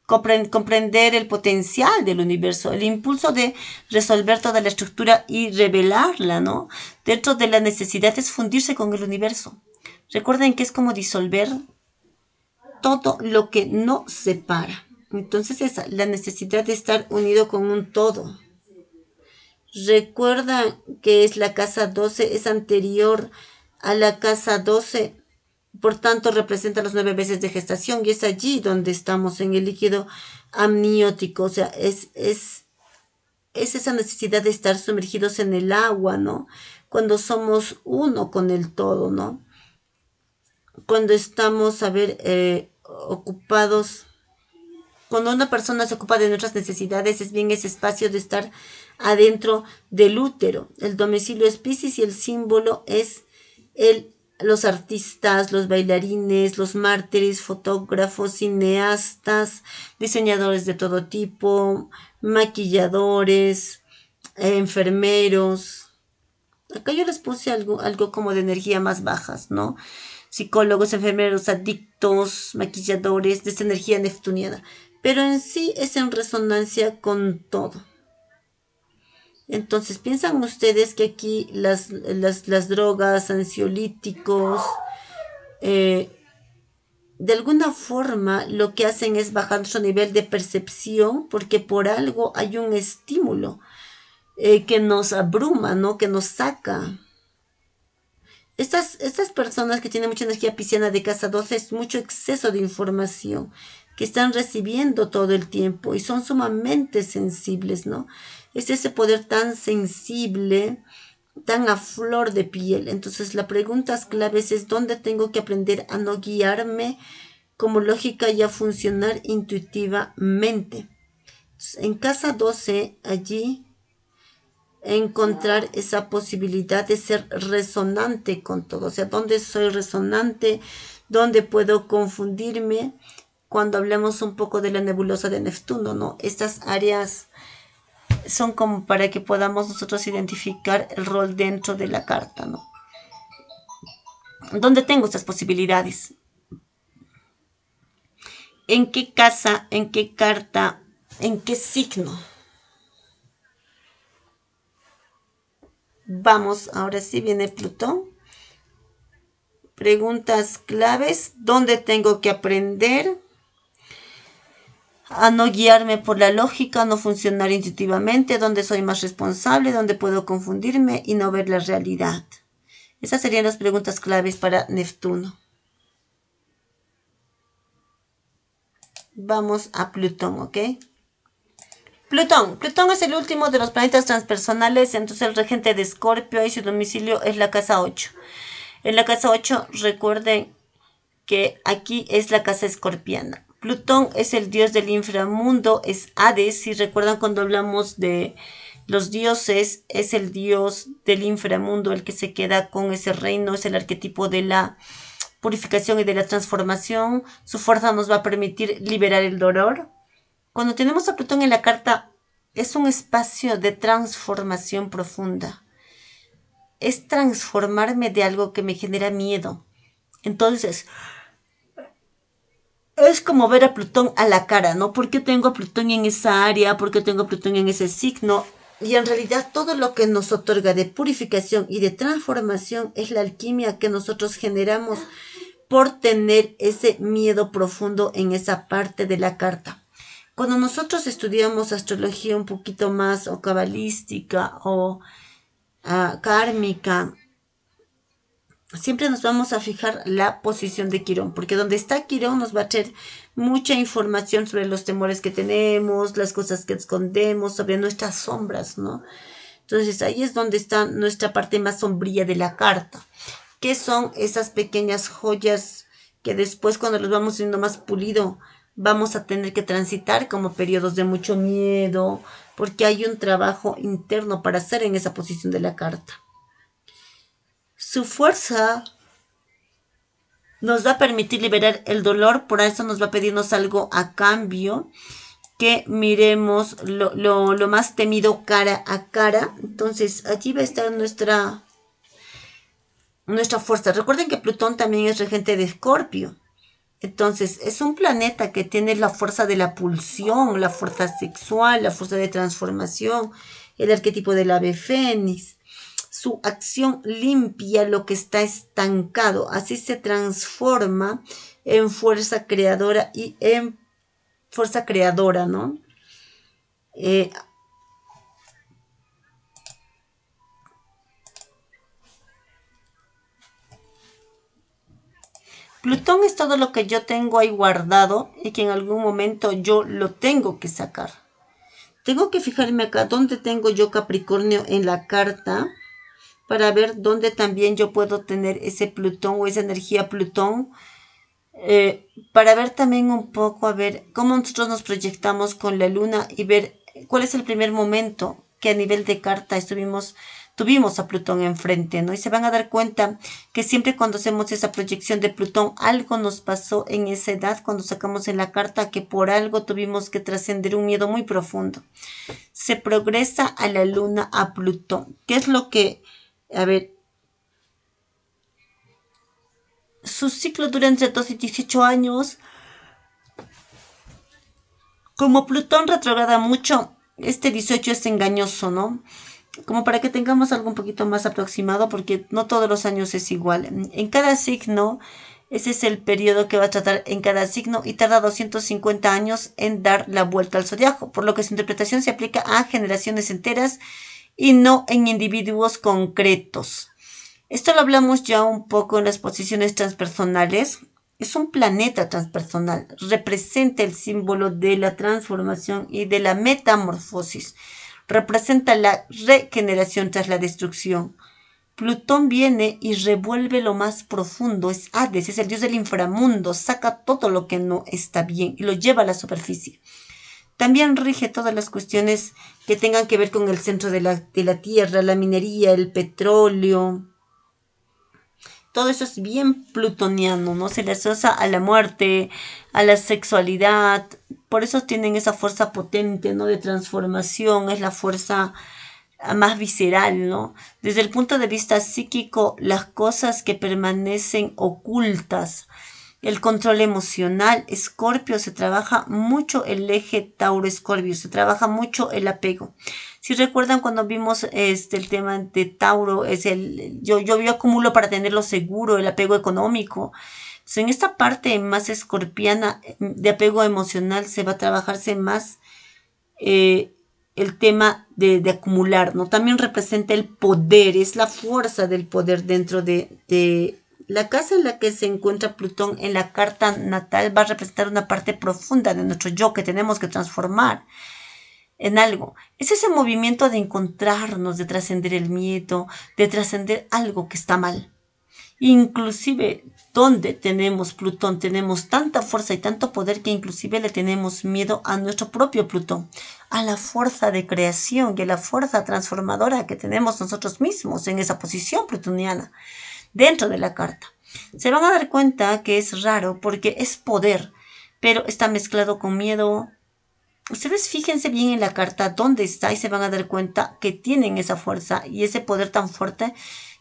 comprender el potencial del universo, el impulso de resolver toda la estructura y revelarla, ¿no? Dentro de la necesidad es fundirse con el universo. Recuerden que es como disolver todo lo que nos separa. Entonces esa, la necesidad de estar unido con un todo. Recuerda que es la casa 12, es anterior a la casa 12. Por tanto, representa los 9 meses de gestación y es allí donde estamos en el líquido amniótico. O sea, es esa necesidad de estar sumergidos en el agua, ¿no? Cuando somos uno con el todo, ¿no? Cuando estamos, ocupados, cuando una persona se ocupa de nuestras necesidades, es bien ese espacio de estar adentro del útero. El domicilio es Piscis y el símbolo es los artistas, los bailarines, los mártires, fotógrafos, cineastas, diseñadores de todo tipo, maquilladores, enfermeros. Acá yo les puse algo como de energía más bajas, ¿no? Psicólogos, enfermeros, adictos, maquilladores, de esta energía neptuniana. Pero en sí es en resonancia con todo. Entonces, ¿piensan ustedes que aquí las drogas, ansiolíticos, de alguna forma lo que hacen es bajar nuestro nivel de percepción porque por algo hay un estímulo que nos abruma, ¿no? Que nos saca. Estas personas que tienen mucha energía pisciana de casa 12 es mucho exceso de información que están recibiendo todo el tiempo y son sumamente sensibles, ¿no? Es ese poder tan sensible, tan a flor de piel. Entonces la pregunta clave es ¿dónde tengo que aprender a no guiarme como lógica y a funcionar intuitivamente? Entonces, en casa 12, allí encontrar esa posibilidad de ser resonante con todo, o sea, dónde soy resonante, dónde puedo confundirme cuando hablemos un poco de la nebulosa de Neptuno, ¿no? Estas áreas son como para que podamos nosotros identificar el rol dentro de la carta, ¿no? ¿Dónde tengo estas posibilidades? ¿En qué casa, en qué carta, en qué signo? Vamos, ahora sí viene Plutón. Preguntas claves. ¿Dónde tengo que aprender a no guiarme por la lógica, a no funcionar intuitivamente? ¿Dónde soy más responsable? ¿Dónde puedo confundirme y no ver la realidad? Esas serían las preguntas claves para Neptuno. Vamos a Plutón, ¿ok? Plutón es el último de los planetas transpersonales, entonces el regente de Escorpio y su domicilio es la casa 8. En la casa 8 recuerden que aquí es la casa escorpiana. Plutón es el dios del inframundo, es Hades. Si recuerdan cuando hablamos de los dioses, es el dios del inframundo, el que se queda con ese reino, es el arquetipo de la purificación y de la transformación. Su fuerza nos va a permitir liberar el dolor. Cuando tenemos a Plutón en la carta, es un espacio de transformación profunda. Es transformarme de algo que me genera miedo. Entonces, es como ver a Plutón a la cara, ¿no? ¿Por qué tengo a Plutón en esa área? ¿Por qué tengo a Plutón en ese signo? Y en realidad todo lo que nos otorga de purificación y de transformación es la alquimia que nosotros generamos por tener ese miedo profundo en esa parte de la carta. Cuando nosotros estudiamos astrología un poquito más o cabalística o kármica, siempre nos vamos a fijar la posición de Quirón, porque donde está Quirón nos va a traer mucha información sobre los temores que tenemos, las cosas que escondemos, sobre nuestras sombras, ¿no? Entonces ahí es donde está nuestra parte más sombría de la carta, que son esas pequeñas joyas que después cuando los vamos siendo más pulido vamos a tener que transitar como periodos de mucho miedo, porque hay un trabajo interno para hacer en esa posición de la carta. Su fuerza nos va a permitir liberar el dolor, por eso nos va a pedirnos algo a cambio, que miremos lo más temido cara a cara. Entonces allí va a estar nuestra fuerza. Recuerden que Plutón también es regente de Escorpio. Entonces, es un planeta que tiene la fuerza de la pulsión, la fuerza sexual, la fuerza de transformación, el arquetipo del ave fénix. Su acción limpia lo que está estancado, así se transforma en fuerza creadora y en fuerza creadora, ¿no? Plutón es todo lo que yo tengo ahí guardado y que en algún momento yo lo tengo que sacar. Tengo que fijarme acá dónde tengo yo Capricornio en la carta para ver dónde también yo puedo tener ese Plutón o esa energía Plutón, para ver también un poco, a ver cómo nosotros nos proyectamos con la luna y ver cuál es el primer momento que a nivel de carta tuvimos a Plutón enfrente, ¿no? Y se van a dar cuenta que siempre cuando hacemos esa proyección de Plutón, algo nos pasó en esa edad, cuando sacamos en la carta, que por algo tuvimos que trascender un miedo muy profundo. Se progresa a la luna, a Plutón. ¿Qué es lo que, a ver, su ciclo dura entre 2 y 18 años. Como Plutón retrograda mucho, este 18 es engañoso, ¿no? Como para que tengamos algo un poquito más aproximado, porque no todos los años es igual. En cada signo, ese es el periodo que va a tratar en cada signo y tarda 250 años en dar la vuelta al zodiaco, por lo que su interpretación se aplica a generaciones enteras y no en individuos concretos. Esto lo hablamos ya un poco en las posiciones transpersonales. Es un planeta transpersonal. Representa el símbolo de la transformación y de la metamorfosis. Representa la regeneración tras la destrucción. Plutón viene y revuelve lo más profundo. Es Hades, es el dios del inframundo. Saca todo lo que no está bien y lo lleva a la superficie. También rige todas las cuestiones que tengan que ver con el centro de la tierra, la minería, el petróleo. Todo eso es bien plutoniano, ¿no? Se le asocia a la muerte, a la sexualidad. Por eso tienen esa fuerza potente, ¿no? De transformación, es la fuerza más visceral, ¿no? Desde el punto de vista psíquico, las cosas que permanecen ocultas, el control emocional, Escorpio, se trabaja mucho el eje Tauro-Escorpio, se trabaja mucho el apego. Si recuerdan cuando vimos el tema de Tauro, es yo acumulo para tenerlo seguro, el apego económico. Entonces, en esta parte más escorpiana de apego emocional se va a trabajarse más el tema de acumular, ¿no? También representa el poder, es la fuerza del poder dentro de la casa en la que se encuentra Plutón en la carta natal. Va a representar una parte profunda de nuestro yo que tenemos que transformar en algo. Es ese movimiento de encontrarnos, de trascender el miedo, de trascender algo que está mal. Inclusive donde tenemos Plutón, tenemos tanta fuerza y tanto poder que inclusive le tenemos miedo a nuestro propio Plutón, a la fuerza de creación y a la fuerza transformadora que tenemos nosotros mismos en esa posición plutoniana dentro de la carta. Se van a dar cuenta que es raro porque es poder, pero está mezclado con miedo. Ustedes fíjense bien en la carta dónde está y se van a dar cuenta que tienen esa fuerza y ese poder tan fuerte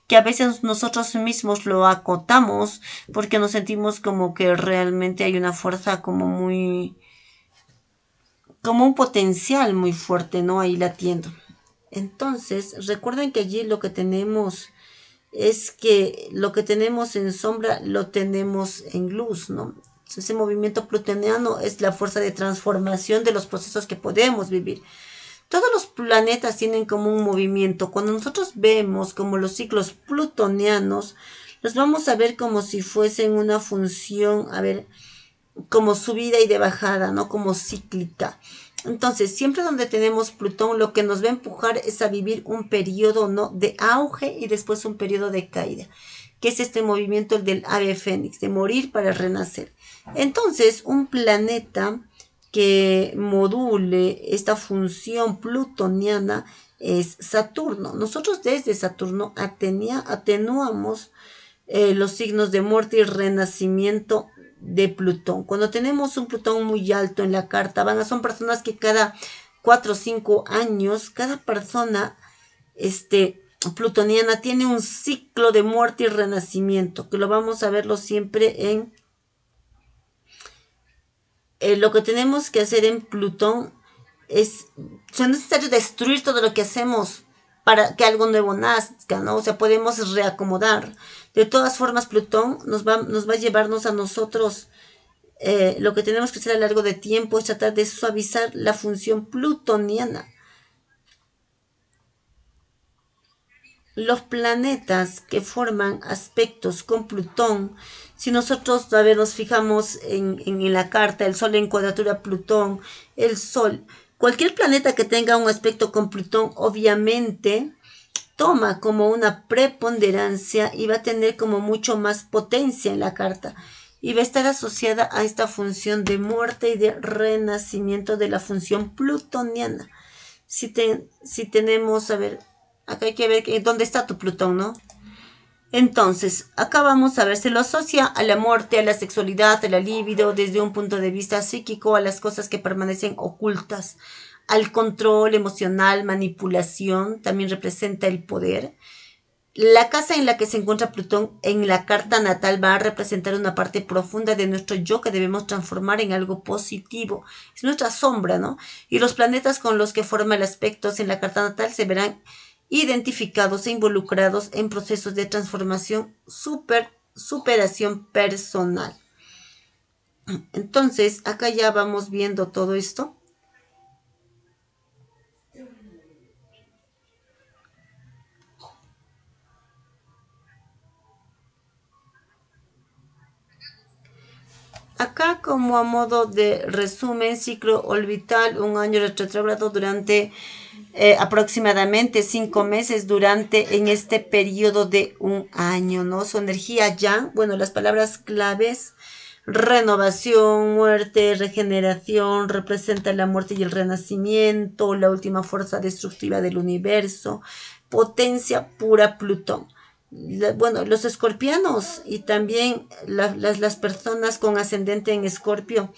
que a veces nosotros mismos lo acotamos porque nos sentimos como que realmente hay una fuerza como un potencial muy fuerte, ¿no? Ahí latiendo. Entonces, recuerden que allí lo que tenemos es que lo que tenemos en sombra lo tenemos en luz, ¿no? Ese movimiento plutoniano es la fuerza de transformación de los procesos que podemos vivir. Todos los planetas tienen como un movimiento. Cuando nosotros vemos como los ciclos plutonianos, los vamos a ver como si fuesen una función, a ver, como subida y de bajada, ¿no? Como cíclica. Entonces, siempre donde tenemos Plutón, lo que nos va a empujar es a vivir un periodo, ¿no?, de auge y después un periodo de caída, que es este movimiento el del ave fénix, de morir para renacer. Entonces, un planeta que module esta función plutoniana es Saturno. Nosotros desde Saturno atenuamos los signos de muerte y renacimiento de Plutón. Cuando tenemos un Plutón muy alto en la carta, son personas que cada 4 o 5 años, cada persona plutoniana tiene un ciclo de muerte y renacimiento, que lo vamos a verlo siempre en lo que tenemos que hacer en Plutón es necesario destruir todo lo que hacemos para que algo nuevo nazca, ¿no? O sea, podemos reacomodar. De todas formas, Plutón nos va a llevarnos a nosotros. Lo que tenemos que hacer a lo largo de tiempo es tratar de suavizar la función plutoniana. Los planetas que forman aspectos con Plutón, si nosotros nos fijamos en la carta, el Sol en cuadratura Plutón, el Sol, cualquier planeta que tenga un aspecto con Plutón, obviamente toma como una preponderancia y va a tener como mucho más potencia en la carta y va a estar asociada a esta función de muerte y de renacimiento de la función plutoniana. Si tenemos, a ver, acá hay que ver dónde está tu Plutón, ¿no? Entonces, acá vamos a ver, se lo asocia a la muerte, a la sexualidad, a la libido, desde un punto de vista psíquico, a las cosas que permanecen ocultas, al control emocional, manipulación, también representa el poder. La casa en la que se encuentra Plutón en la carta natal va a representar una parte profunda de nuestro yo que debemos transformar en algo positivo. Es nuestra sombra, ¿no? Y los planetas con los que forma el aspecto en la carta natal se verán identificados e involucrados en procesos de transformación, superación personal. Entonces, acá ya vamos viendo todo esto. Acá, como a modo de resumen, ciclo orbital, un año retrógrado durante aproximadamente 5 meses en este periodo de un año, ¿no? Su energía ya, bueno, las palabras claves: renovación, muerte, regeneración, representa la muerte y el renacimiento, la última fuerza destructiva del universo, potencia pura Plutón. Bueno, los escorpianos y también las personas con ascendente en Escorpio,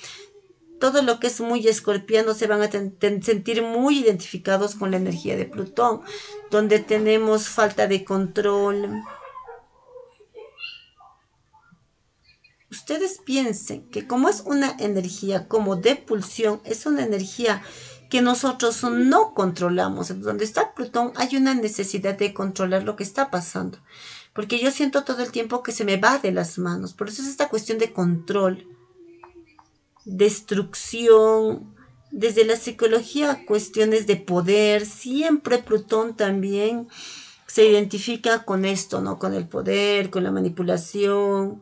todo lo que es muy escorpiano se van a sentir muy identificados con la energía de Plutón, donde tenemos falta de control. Ustedes piensen que como es una energía como de pulsión, es una energía que nosotros no controlamos. Donde está Plutón hay una necesidad de controlar lo que está pasando, porque yo siento todo el tiempo que se me va de las manos. Por eso es esta cuestión de control, destrucción, desde la psicología, cuestiones de poder. Siempre Plutón también se identifica con esto, ¿no? Con el poder, con la manipulación,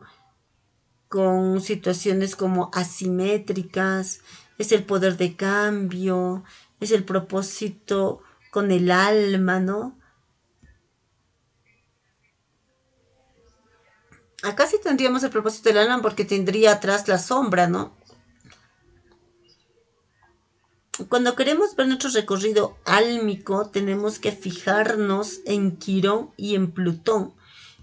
con situaciones como asimétricas. Es el poder de cambio, es el propósito con el alma, ¿no? Acá sí tendríamos el propósito del alma porque tendría atrás la sombra, ¿no? Cuando queremos ver nuestro recorrido álmico, tenemos que fijarnos en Quirón y en Plutón,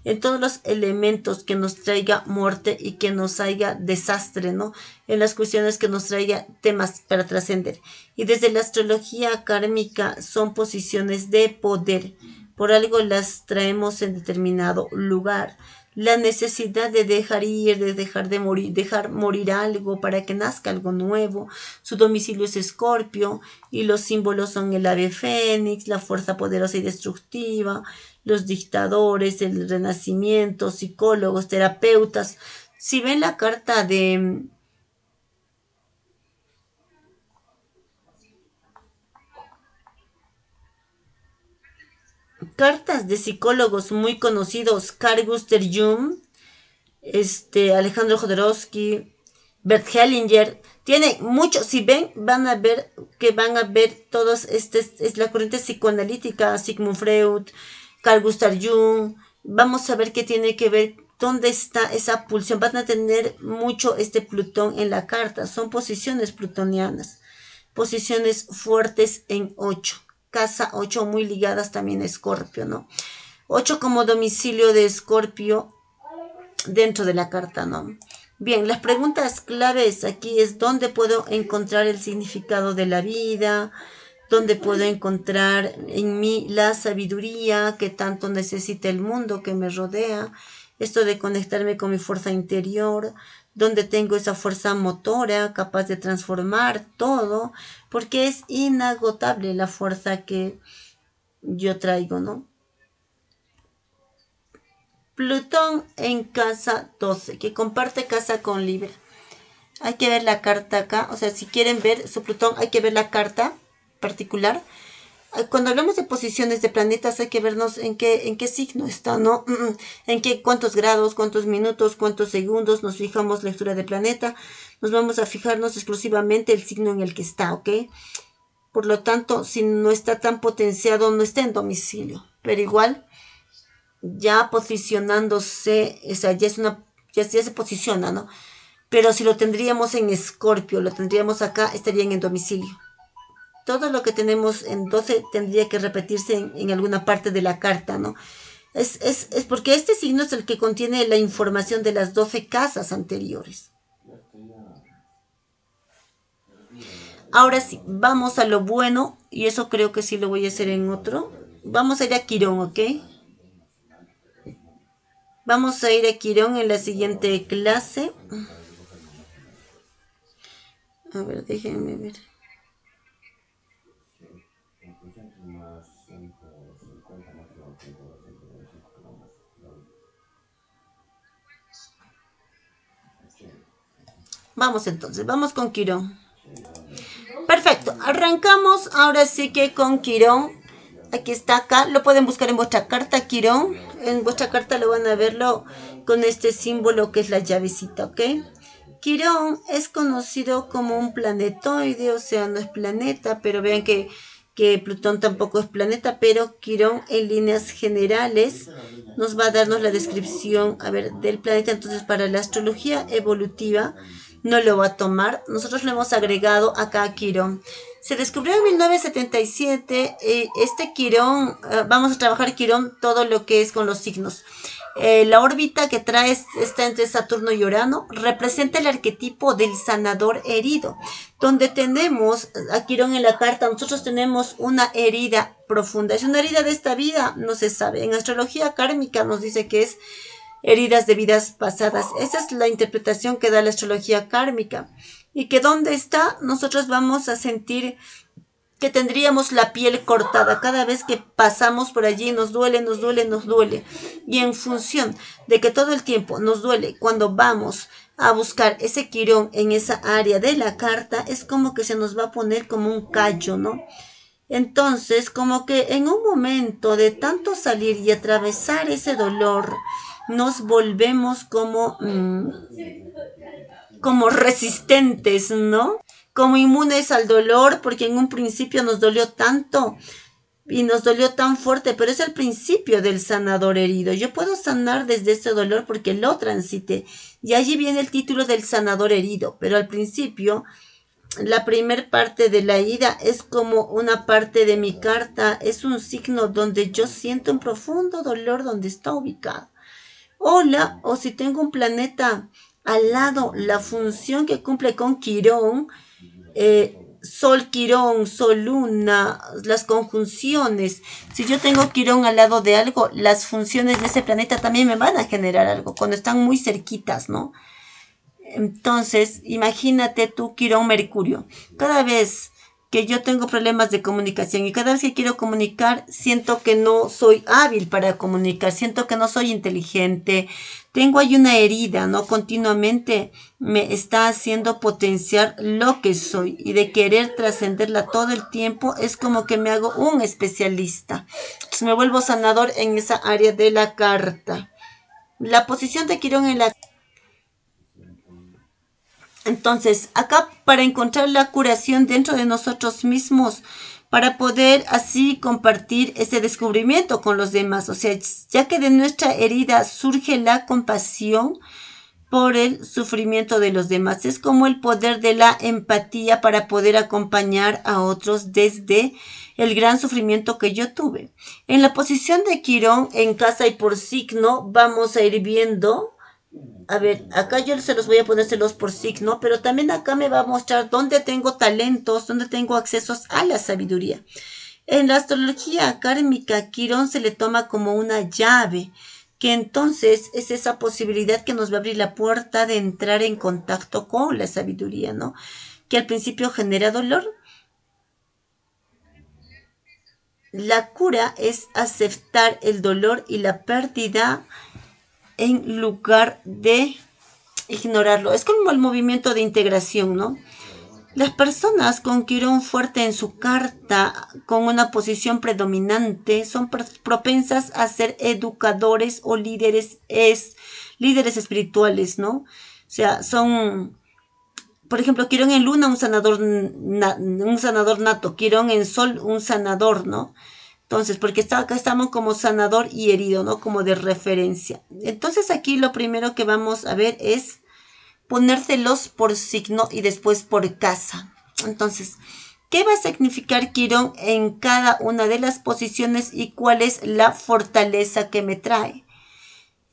en todos los elementos que nos traiga muerte y que nos traiga desastre, ¿no? En las cuestiones que nos traiga temas para trascender. Y desde la astrología kármica son posiciones de poder. Por algo las traemos en determinado lugar. La necesidad de dejar ir, de dejar morir algo para que nazca algo nuevo. Su domicilio es Escorpio y los símbolos son el ave fénix, la fuerza poderosa y destructiva, los dictadores, el renacimiento, psicólogos, terapeutas. Si ven la carta de cartas de psicólogos muy conocidos, Carl Gustav Jung, Alejandro Jodorowsky, Bert Hellinger, tiene mucho, si ven, van a ver todos, es la corriente psicoanalítica, Sigmund Freud, Carl Gustav Jung, vamos a ver qué tiene que ver, dónde está esa pulsión, van a tener mucho Plutón en la carta, son posiciones plutonianas, posiciones fuertes en 8, casa 8 muy ligadas también a Escorpio, ¿no? 8 como domicilio de Escorpio dentro de la carta, ¿no? Bien, las preguntas claves aquí es dónde puedo encontrar el significado de la vida, dónde puedo encontrar en mí la sabiduría que tanto necesita el mundo que me rodea, esto de conectarme con mi fuerza interior, donde tengo esa fuerza motora capaz de transformar todo, porque es inagotable la fuerza que yo traigo, ¿no? Plutón en casa 12, que comparte casa con Libra. Hay que ver la carta acá, o sea, si quieren ver su Plutón, hay que ver la carta particular. Cuando hablamos de posiciones de planetas hay que vernos en qué signo está, ¿no? En qué, cuántos grados, cuántos minutos, cuántos segundos nos fijamos lectura de planeta. Nos vamos a fijarnos exclusivamente el signo en el que está, ¿ok? Por lo tanto, si no está tan potenciado, no está en domicilio. Pero igual, ya posicionándose, o sea, ya se posiciona, ¿no? Pero si lo tendríamos en Escorpio, lo tendríamos acá, estarían en domicilio. Todo lo que tenemos en 12 tendría que repetirse en alguna parte de la carta, ¿no? Es porque este signo es el que contiene la información de las 12 casas anteriores. Ahora sí, vamos a lo bueno, y eso creo que sí lo voy a hacer en otro. Vamos a ir a Quirón, ¿ok? Vamos a ir a Quirón en la siguiente clase. A ver, déjenme ver. Vamos entonces, vamos con Quirón. Perfecto, arrancamos ahora sí que con Quirón. Aquí está, acá, lo pueden buscar en vuestra carta Quirón. En vuestra carta lo van a verlo con este símbolo que es la llavecita, ¿ok? Quirón es conocido como un planetoide, o sea, no es planeta, pero vean que Plutón tampoco es planeta, pero Quirón en líneas generales nos va a darnos la descripción, a ver, del planeta. Entonces, para la astrología evolutiva no lo va a tomar. Nosotros lo hemos agregado acá a Quirón. Se descubrió en 1977 Quirón, vamos a trabajar Quirón todo lo que es con los signos. La órbita que trae está entre Saturno y Urano, representa el arquetipo del sanador herido, donde tenemos a Quirón en la carta, nosotros tenemos una herida profunda. ¿Es una herida de esta vida? No se sabe. En astrología kármica nos dice que es heridas de vidas pasadas. Esa es la interpretación que da la astrología kármica. Y que dónde está, nosotros vamos a sentir que tendríamos la piel cortada. Cada vez que pasamos por allí nos duele, nos duele, nos duele. Y en función de que todo el tiempo nos duele, cuando vamos a buscar ese Quirón en esa área de la carta, es como que se nos va a poner como un callo, ¿no? Entonces, como que en un momento de tanto salir y atravesar ese dolor, nos volvemos como resistentes, ¿no? Como inmunes al dolor, porque en un principio nos dolió tanto y nos dolió tan fuerte, pero es el principio del sanador herido. Yo puedo sanar desde ese dolor porque lo transité. Y allí viene el título del sanador herido, pero al principio la primer parte de la ira es como una parte de mi carta, es un signo donde yo siento un profundo dolor donde está ubicado. Hola, o si tengo un planeta al lado, la función que cumple con Quirón, Sol Quirón, Sol Luna, las conjunciones. Si yo tengo Quirón al lado de algo, las funciones de ese planeta también me van a generar algo cuando están muy cerquitas, ¿no? Entonces, imagínate tú, Quirón Mercurio. Cada vez que yo tengo problemas de comunicación y cada vez que quiero comunicar, siento que no soy hábil para comunicar, siento que no soy inteligente. Tengo ahí una herida, ¿no? Continuamente me está haciendo potenciar lo que soy y de querer trascenderla todo el tiempo es como que me hago un especialista. Entonces me vuelvo sanador en esa área de la carta. La posición de Quirón en la Entonces, acá para encontrar la curación dentro de nosotros mismos, para poder así compartir ese descubrimiento con los demás. O sea, ya que de nuestra herida surge la compasión por el sufrimiento de los demás. Es como el poder de la empatía para poder acompañar a otros desde el gran sufrimiento que yo tuve. En la posición de Quirón, en casa y por signo, vamos a ir viendo. A ver, acá yo se los voy a ponérselos por signo, pero también acá me va a mostrar dónde tengo talentos, dónde tengo accesos a la sabiduría. En la astrología kármica, Quirón se le toma como una llave, que entonces es esa posibilidad que nos va a abrir la puerta de entrar en contacto con la sabiduría, ¿no? Que al principio genera dolor. La cura es aceptar el dolor y la pérdida en lugar de ignorarlo. Es como el movimiento de integración, ¿no? Las personas con Quirón fuerte en su carta, con una posición predominante, son propensas a ser educadores o líderes espirituales, ¿no? O sea, son, por ejemplo, Quirón en Luna, un sanador nato, Quirón en Sol, un sanador, ¿no? Entonces, porque acá estamos como sanador y herido, ¿no? Como de referencia. Entonces, aquí lo primero que vamos a ver es ponérselos por signo y después por casa. Entonces, ¿qué va a significar Quirón en cada una de las posiciones y cuál es la fortaleza que me trae?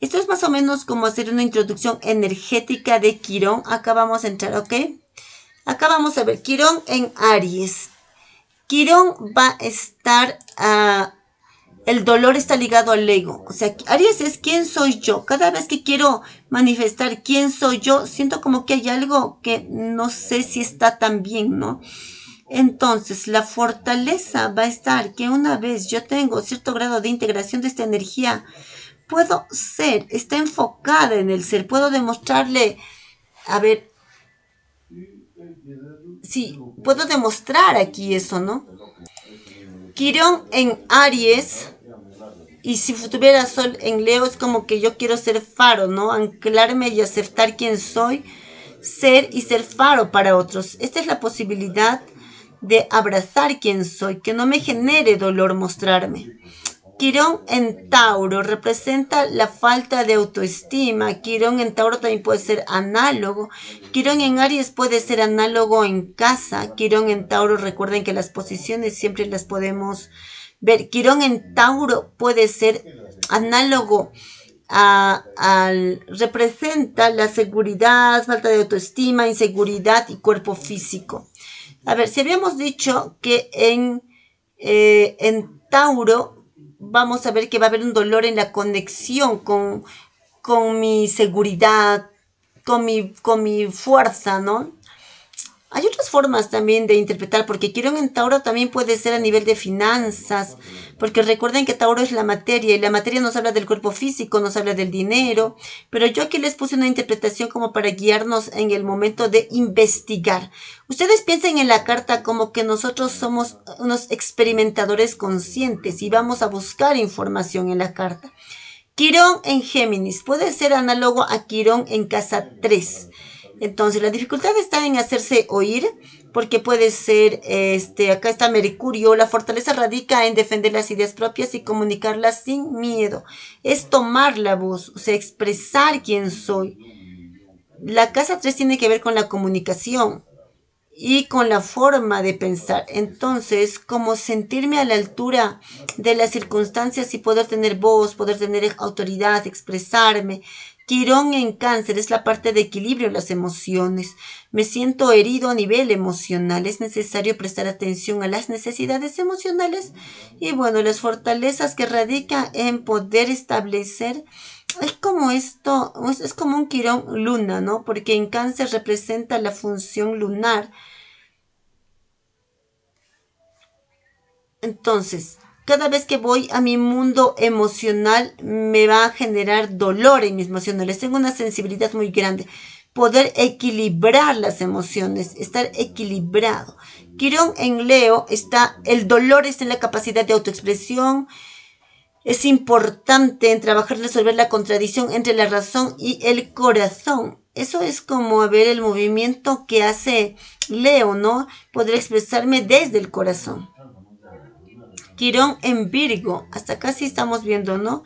Esto es más o menos como hacer una introducción energética de Quirón. Acá vamos a entrar, ¿ok? Acá vamos a ver Quirón en Aries. Quirón va a estar el dolor está ligado al ego. O sea, Aries es quién soy yo. Cada vez que quiero manifestar quién soy yo, siento como que hay algo que no sé si está tan bien, ¿no? Entonces, la fortaleza va a estar que una vez yo tengo cierto grado de integración de esta energía, puedo ser, está enfocada en el ser, puedo demostrarle, a ver, sí, puedo demostrar aquí eso, ¿no? Quirón en Aries. Y si tuviera sol en Leo es como que yo quiero ser faro, ¿no? Anclarme y aceptar quién soy, ser y ser faro para otros. Esta es la posibilidad de abrazar quién soy, que no me genere dolor mostrarme. Quirón en Tauro representa la falta de autoestima. Quirón en Tauro también puede ser análogo. Quirón en Aries puede ser análogo en casa. Quirón en Tauro, recuerden que las posiciones siempre las podemos ver. Quirón en Tauro puede ser análogo representa la seguridad, falta de autoestima, inseguridad y cuerpo físico. A ver, si habíamos dicho que en Tauro vamos a ver que va a haber un dolor en la conexión con mi seguridad, con mi fuerza, ¿no? Hay otras formas también de interpretar, porque Quirón en Tauro también puede ser a nivel de finanzas, porque recuerden que Tauro es la materia, y la materia nos habla del cuerpo físico, nos habla del dinero, pero yo aquí les puse una interpretación como para guiarnos en el momento de investigar. Ustedes piensen en la carta como que nosotros somos unos experimentadores conscientes y vamos a buscar información en la carta. Quirón en Géminis puede ser análogo a Quirón en casa 3. Entonces, la dificultad está en hacerse oír, porque puede ser, acá está Mercurio, la fortaleza radica en defender las ideas propias y comunicarlas sin miedo. Es tomar la voz, o sea, expresar quién soy. La casa 3 tiene que ver con la comunicación y con la forma de pensar. Entonces, como sentirme a la altura de las circunstancias y poder tener voz, poder tener autoridad, expresarme. Quirón en Cáncer es la parte de equilibrio en las emociones. Me siento herido a nivel emocional. Es necesario prestar atención a las necesidades emocionales y bueno, las fortalezas que radican en poder establecer. Es como esto, es como un Quirón luna, ¿no? Porque en Cáncer representa la función lunar. Entonces, cada vez que voy a mi mundo emocional, me va a generar dolor en mis emociones. Tengo una sensibilidad muy grande. Poder equilibrar las emociones, estar equilibrado. Quirón en Leo el dolor está en la capacidad de autoexpresión. Es importante en trabajar, resolver la contradicción entre la razón y el corazón. Eso es como, a ver, el movimiento que hace Leo, ¿no? Poder expresarme desde el corazón. Quirón en Virgo. Hasta acá sí estamos viendo, ¿no?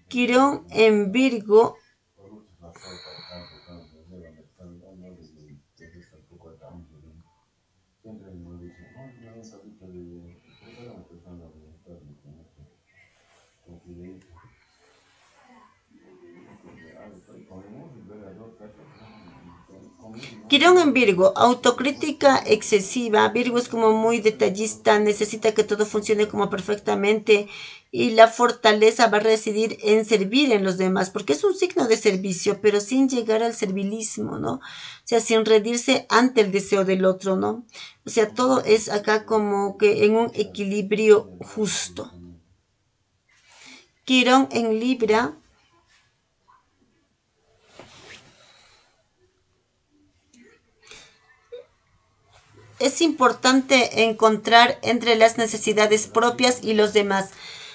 Quirón en Virgo. Quirón en Virgo, autocrítica excesiva. Virgo es como muy detallista, necesita que todo funcione como perfectamente y la fortaleza va a residir en servir en los demás, porque es un signo de servicio, pero sin llegar al servilismo, ¿no? O sea, sin rendirse ante el deseo del otro, ¿no? O sea, todo es acá como que en un equilibrio justo. Quirón en Libra. Es importante encontrar entre las necesidades propias y los demás.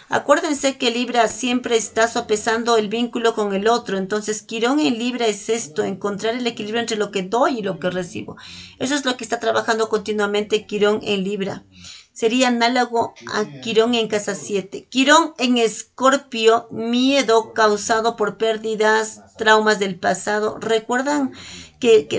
Acuérdense que Libra siempre está sopesando el vínculo con el otro. Entonces, Quirón en Libra es esto, encontrar el equilibrio entre lo que doy y lo que recibo. Eso es lo que está trabajando continuamente Quirón en Libra. Sería análogo a Quirón en casa 7. Quirón en Escorpio, miedo causado por pérdidas, traumas del pasado. Recuerden que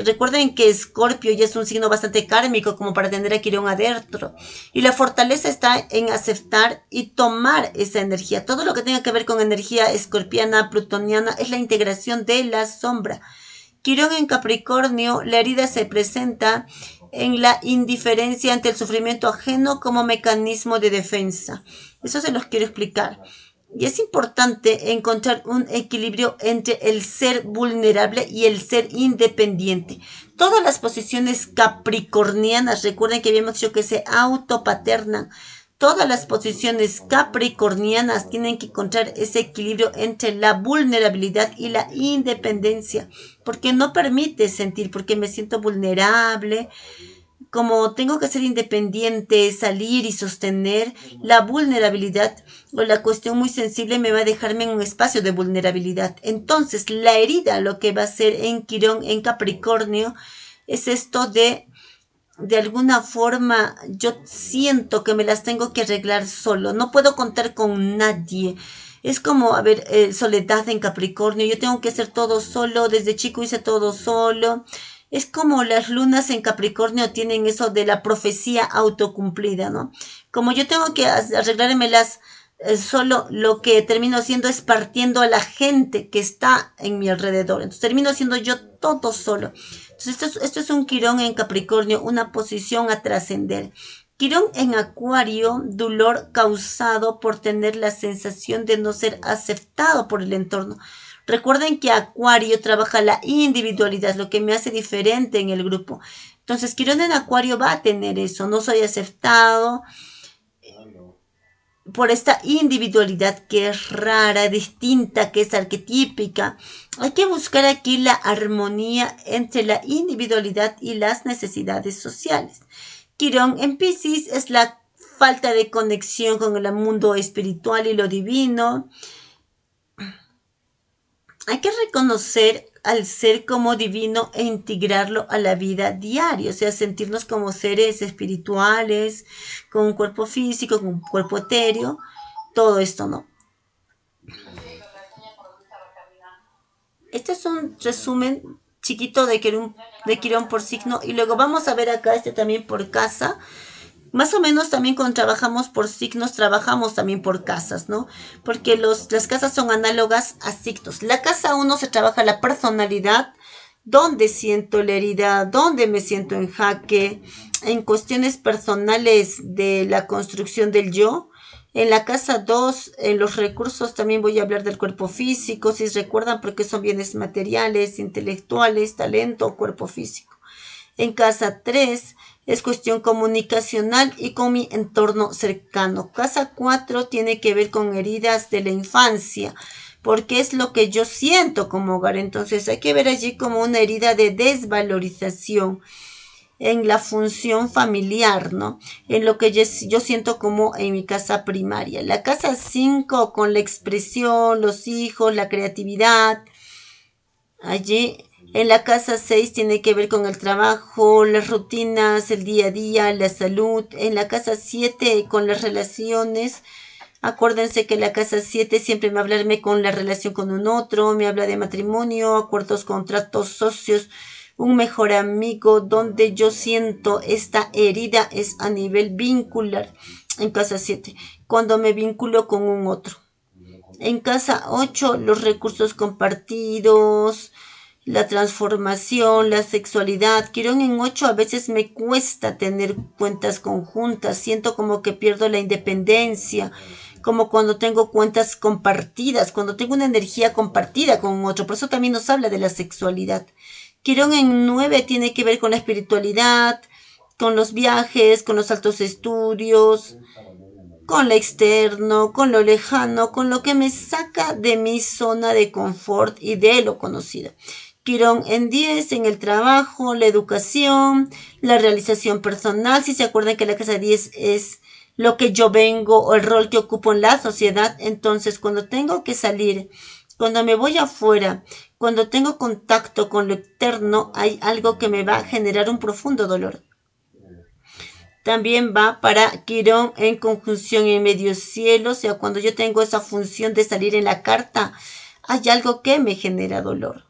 Escorpio ya es un signo bastante kármico como para tener a Quirón adentro. Y la fortaleza está en aceptar y tomar esa energía. Todo lo que tenga que ver con energía escorpiana, plutoniana, es la integración de la sombra. Quirón en Capricornio, la herida se presenta en la indiferencia ante el sufrimiento ajeno como mecanismo de defensa. Eso se los quiero explicar. Y es importante encontrar un equilibrio entre el ser vulnerable y el ser independiente. Todas las posiciones capricornianas, recuerden que habíamos dicho que se autopaternan. Todas las posiciones capricornianas tienen que encontrar ese equilibrio entre la vulnerabilidad y la independencia, porque no permite sentir, porque me siento vulnerable, como tengo que ser independiente, salir y sostener la vulnerabilidad o la cuestión muy sensible me va a dejarme en un espacio de vulnerabilidad. Entonces, la herida lo que va a ser en Quirón, en Capricornio, es esto de alguna forma yo siento que me las tengo que arreglar solo, no puedo contar con nadie. Es como, a ver, soledad en Capricornio, yo tengo que hacer todo solo, desde chico hice todo solo. Es como las lunas en Capricornio tienen eso de la profecía autocumplida, ¿no? Como yo tengo que arreglármelas solo, lo que termino haciendo es partiendo a la gente que está en mi alrededor. Entonces termino haciendo yo todo solo. Entonces esto es un Quirón en Capricornio, una posición a trascender. Quirón en Acuario, dolor causado por tener la sensación de no ser aceptado por el entorno. Recuerden que Acuario trabaja la individualidad, lo que me hace diferente en el grupo. Entonces, Quirón en Acuario va a tener eso, no soy aceptado por esta individualidad que es rara, distinta, que es arquetípica. Hay que buscar aquí la armonía entre la individualidad y las necesidades sociales. Quirón en Piscis es la falta de conexión con el mundo espiritual y lo divino. Hay que reconocer al ser como divino e integrarlo a la vida diaria, o sea, sentirnos como seres espirituales, con un cuerpo físico, con un cuerpo etéreo, todo esto, ¿no? Este es un resumen chiquito de Quirón por signo y luego vamos a ver acá este también por casa. Más o menos también cuando trabajamos por signos, trabajamos también por casas, ¿no? Porque las casas son análogas a signos. La casa 1 se trabaja la personalidad, dónde siento la herida, dónde me siento en jaque, en cuestiones personales de la construcción del yo. En la casa 2, en los recursos también voy a hablar del cuerpo físico, si recuerdan, porque son bienes materiales, intelectuales, talento, cuerpo físico. En casa 3 es cuestión comunicacional y con mi entorno cercano. Casa 4 tiene que ver con heridas de la infancia, porque es lo que yo siento como hogar. Entonces hay que ver allí como una herida de desvalorización en la función familiar, ¿no? En lo que yo siento como en mi casa primaria. La casa 5 con la expresión, los hijos, la creatividad. Allí en la casa 6 tiene que ver con el trabajo, las rutinas, el día a día, la salud. En la casa 7 con las relaciones. Acuérdense que la casa 7 siempre me va a hablarme con la relación con un otro, me habla de matrimonio, acuerdos, contratos, socios, un mejor amigo. Donde yo siento esta herida es a nivel vincular. En casa 7 cuando me vinculo con un otro. En casa 8 los recursos compartidos, la transformación, la sexualidad. Quirón en 8 a veces me cuesta tener cuentas conjuntas, siento como que pierdo la independencia, como cuando tengo cuentas compartidas, cuando tengo una energía compartida con otro. Por eso también nos habla de la sexualidad. Quirón en 9 tiene que ver con la espiritualidad, con los viajes, con los altos estudios, con lo externo, con lo lejano, con lo que me saca de mi zona de confort y de lo conocido. Quirón en 10 en el trabajo, la educación, la realización personal. Si se acuerdan que la casa 10 es lo que yo vengo o el rol que ocupo en la sociedad, entonces cuando tengo que salir, cuando me voy afuera, cuando tengo contacto con lo externo, hay algo que me va a generar un profundo dolor. También va para Quirón en conjunción en medio cielo, o sea, cuando yo tengo esa función de salir en la carta, hay algo que me genera dolor.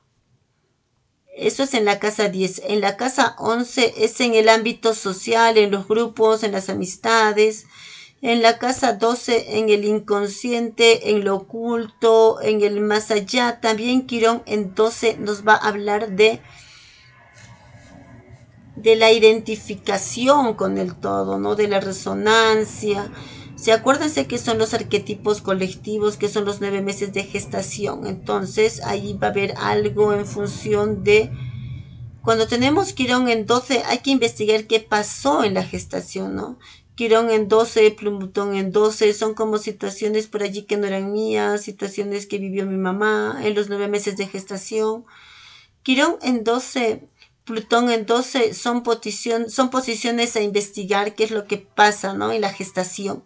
Eso es en la casa 10. En la casa 11 es en el ámbito social, en los grupos, en las amistades. En la casa 12 en el inconsciente, en lo oculto, en el más allá. También Quirón en 12 nos va a hablar de la identificación con el todo, ¿no? De la resonancia. Acuérdense que son los arquetipos colectivos, que son los 9 meses de gestación. Entonces, ahí va a haber algo en función de... Cuando tenemos Quirón en 12, hay que investigar qué pasó en la gestación, ¿no? Quirón en 12, Plutón en 12, son como situaciones por allí que no eran mías, situaciones que vivió mi mamá en los 9 meses de gestación. Quirón en 12, Plutón en 12 son posiciones a investigar qué es lo que pasa, ¿no? En la gestación.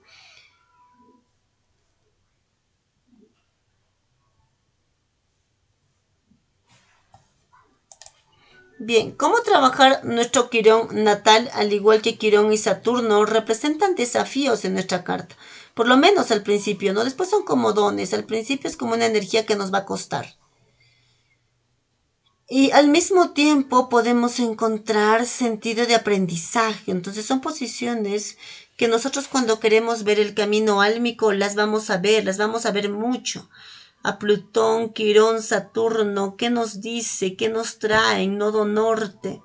Bien, ¿cómo trabajar nuestro Quirón natal, al igual que Quirón y Saturno, representan desafíos en nuestra carta? Por lo menos al principio, ¿no? Después son como dones, al principio es como una energía que nos va a costar. Y al mismo tiempo podemos encontrar sentido de aprendizaje. Entonces son posiciones que nosotros cuando queremos ver el camino álmico las vamos a ver mucho. A Plutón, Quirón, Saturno, ¿qué nos dice? ¿Qué nos trae en nodo norte?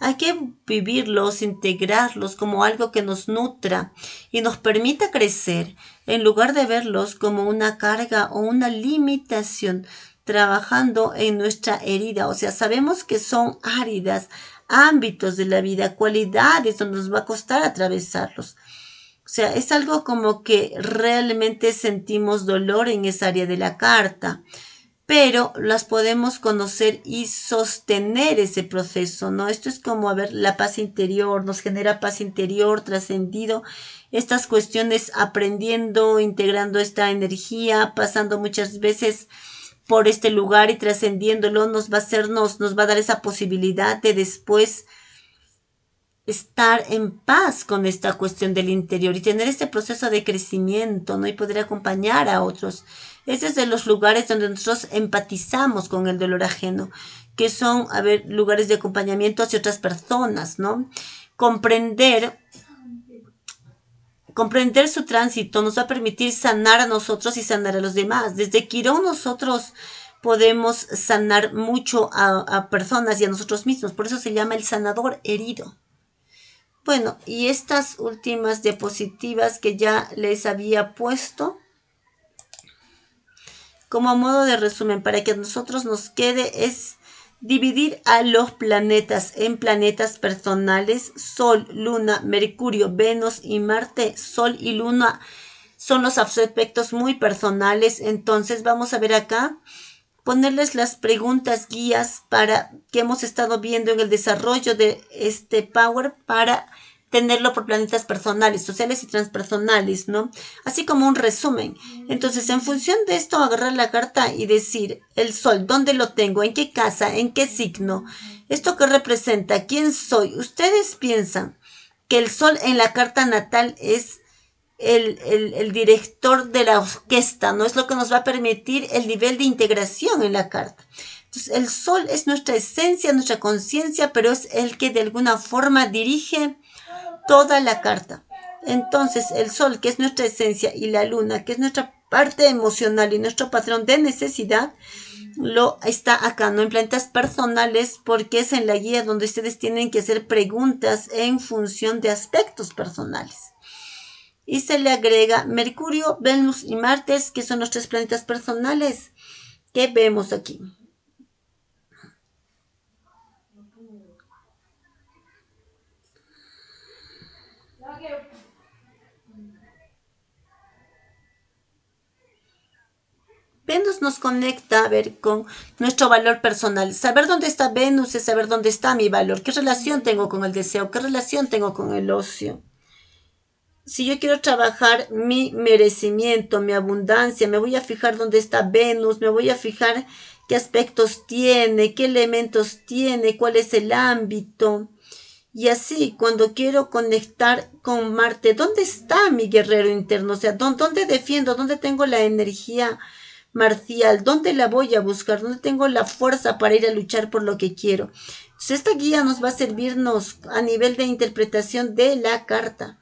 Hay que vivirlos, integrarlos como algo que nos nutra y nos permita crecer, en lugar de verlos como una carga o una limitación, trabajando en nuestra herida. O sea, sabemos que son áridas, ámbitos de la vida, cualidades donde nos va a costar atravesarlos. O sea, es algo como que realmente sentimos dolor en esa área de la carta, pero las podemos conocer y sostener ese proceso, ¿no? Esto es como, a ver, la paz interior, nos genera paz interior, trascendido, estas cuestiones, aprendiendo, integrando esta energía, pasando muchas veces por este lugar y trascendiéndolo, nos va a hacernos, nos va a dar esa posibilidad de después estar en paz con esta cuestión del interior y tener este proceso de crecimiento, ¿no? Y poder acompañar a otros. Ese es de los lugares donde nosotros empatizamos con el dolor ajeno, que son, a ver, lugares de acompañamiento hacia otras personas, ¿no? Comprender su tránsito nos va a permitir sanar a nosotros y sanar a los demás. Desde Quirón nosotros podemos sanar mucho a personas y a nosotros mismos. Por eso se llama el sanador herido. Bueno, y estas últimas diapositivas que ya les había puesto como modo de resumen para que a nosotros nos quede es dividir a los planetas en planetas personales, Sol, Luna, Mercurio, Venus y Marte. Sol y Luna son los aspectos muy personales, entonces vamos a ver acá, ponerles las preguntas guías para que hemos estado viendo en el desarrollo de este Power para tenerlo por planetas personales, sociales y transpersonales, ¿no? Así como un resumen. Entonces, en función de esto, agarrar la carta y decir, el sol, ¿dónde lo tengo? ¿En qué casa? ¿En qué signo? ¿Esto qué representa? ¿Quién soy? Ustedes piensan que el sol en la carta natal es el director de la orquesta, ¿no? Es lo que nos va a permitir el nivel de integración en la carta. Entonces, el sol es nuestra esencia, nuestra conciencia, pero es el que de alguna forma dirige toda la carta. Entonces, el sol, que es nuestra esencia, y la luna, que es nuestra parte emocional y nuestro patrón de necesidad, lo está acá, ¿no? En planetas personales, porque es en la guía donde ustedes tienen que hacer preguntas en función de aspectos personales. Y se le agrega Mercurio, Venus y Marte, que son los 3 planetas personales que vemos aquí. Venus nos conecta, a ver, con nuestro valor personal. Saber dónde está Venus es saber dónde está mi valor. ¿Qué relación tengo con el deseo? ¿Qué relación tengo con el ocio? Si yo quiero trabajar mi merecimiento, mi abundancia, me voy a fijar dónde está Venus, me voy a fijar qué aspectos tiene, qué elementos tiene, cuál es el ámbito. Y así, cuando quiero conectar con Marte, ¿dónde está mi guerrero interno? O sea, ¿dónde defiendo? ¿Dónde tengo la energía marcial? ¿Dónde la voy a buscar? ¿Dónde tengo la fuerza para ir a luchar por lo que quiero? Entonces, esta guía nos va a servirnos a nivel de interpretación de la carta.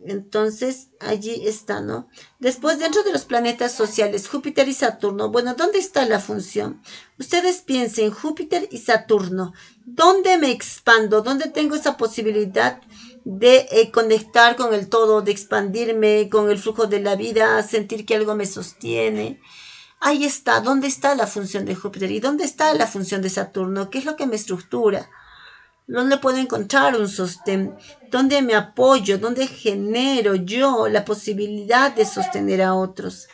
Entonces, allí está, ¿no? Después, dentro de los planetas sociales, Júpiter y Saturno, bueno, ¿dónde está la función? Ustedes piensen, Júpiter y Saturno, ¿dónde me expando? ¿Dónde tengo esa posibilidad de conectar con el todo, de expandirme con el flujo de la vida, sentir que algo me sostiene? Ahí está, ¿dónde está la función de Júpiter? ¿Y dónde está la función de Saturno? ¿Qué es lo que me estructura? ¿Dónde puedo encontrar un sostén? ¿Dónde me apoyo? ¿Dónde genero yo la posibilidad de sostener a otros?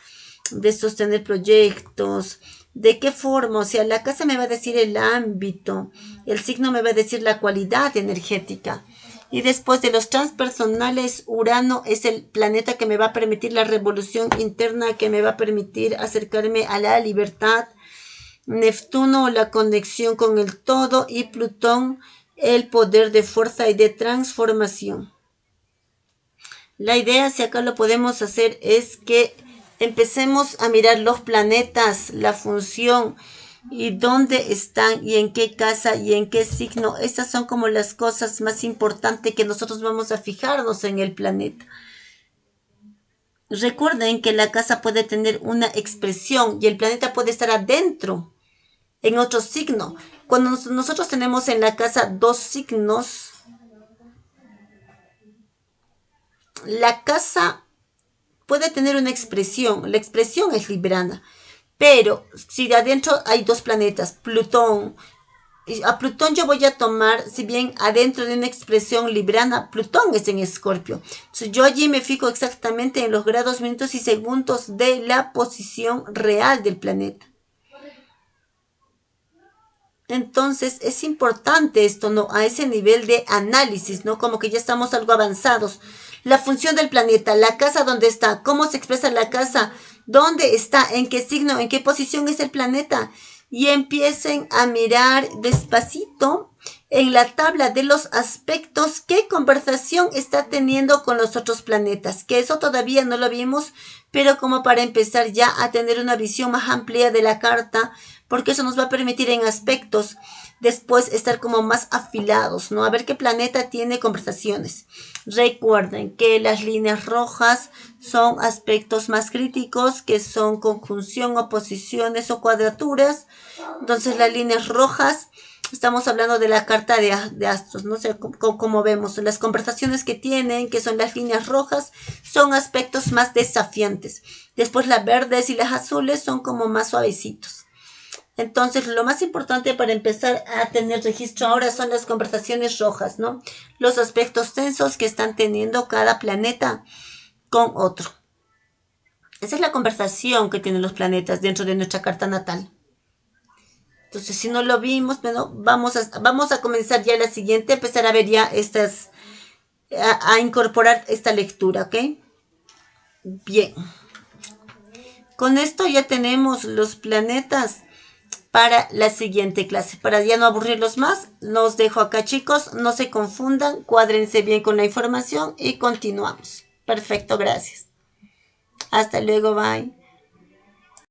De sostener proyectos. ¿De qué forma? O sea, la casa me va a decir el ámbito. El signo me va a decir la cualidad energética. Y después de los transpersonales, Urano es el planeta que me va a permitir la revolución interna, que me va a permitir acercarme a la libertad. Neptuno, la conexión con el todo, y Plutón, el poder de fuerza y de transformación. La idea, si acá lo podemos hacer, es que empecemos a mirar los planetas, la función y dónde están y en qué casa y en qué signo. Estas son como las cosas más importantes que nosotros vamos a fijarnos en el planeta. Recuerden que la casa puede tener una expresión y el planeta puede estar adentro en otro signo. Cuando nosotros tenemos en la casa 2 signos, la casa puede tener una expresión. La expresión es librana. Pero si de adentro hay 2 planetas, Plutón, a Plutón yo voy a tomar, si bien adentro de una expresión librana, Plutón es en Escorpio. Entonces yo allí me fijo exactamente en los grados, minutos y segundos de la posición real del planeta. Entonces es importante esto, ¿no? A ese nivel de análisis, ¿no? Como que ya estamos algo avanzados. La función del planeta, la casa dónde está, cómo se expresa la casa, dónde está, en qué signo, en qué posición es el planeta. Y empiecen a mirar despacito en la tabla de los aspectos qué conversación está teniendo con los otros planetas. Que eso todavía no lo vimos, pero como para empezar ya a tener una visión más amplia de la carta, porque eso nos va a permitir en aspectos después estar como más afilados, ¿no? A ver qué planeta tiene conversaciones. Recuerden que las líneas rojas son aspectos más críticos, que son conjunción, oposiciones o cuadraturas. Entonces las líneas rojas, estamos hablando de la carta de astros, ¿no? O sea, como vemos, las conversaciones que tienen, que son las líneas rojas, son aspectos más desafiantes. Después las verdes y las azules son como más suavecitos. Entonces, lo más importante para empezar a tener registro ahora son las conversaciones rojas, ¿no? Los aspectos tensos que están teniendo cada planeta con otro. Esa es la conversación que tienen los planetas dentro de nuestra carta natal. Entonces, si no lo vimos, bueno, vamos a comenzar ya la siguiente, empezar a ver ya estas a incorporar esta lectura, ¿ok? Bien. Con esto ya tenemos los planetas para la siguiente clase. Para ya no aburrirlos más, los dejo acá, chicos. No se confundan, cuádrense bien con la información y continuamos. Perfecto, gracias. Hasta luego, bye.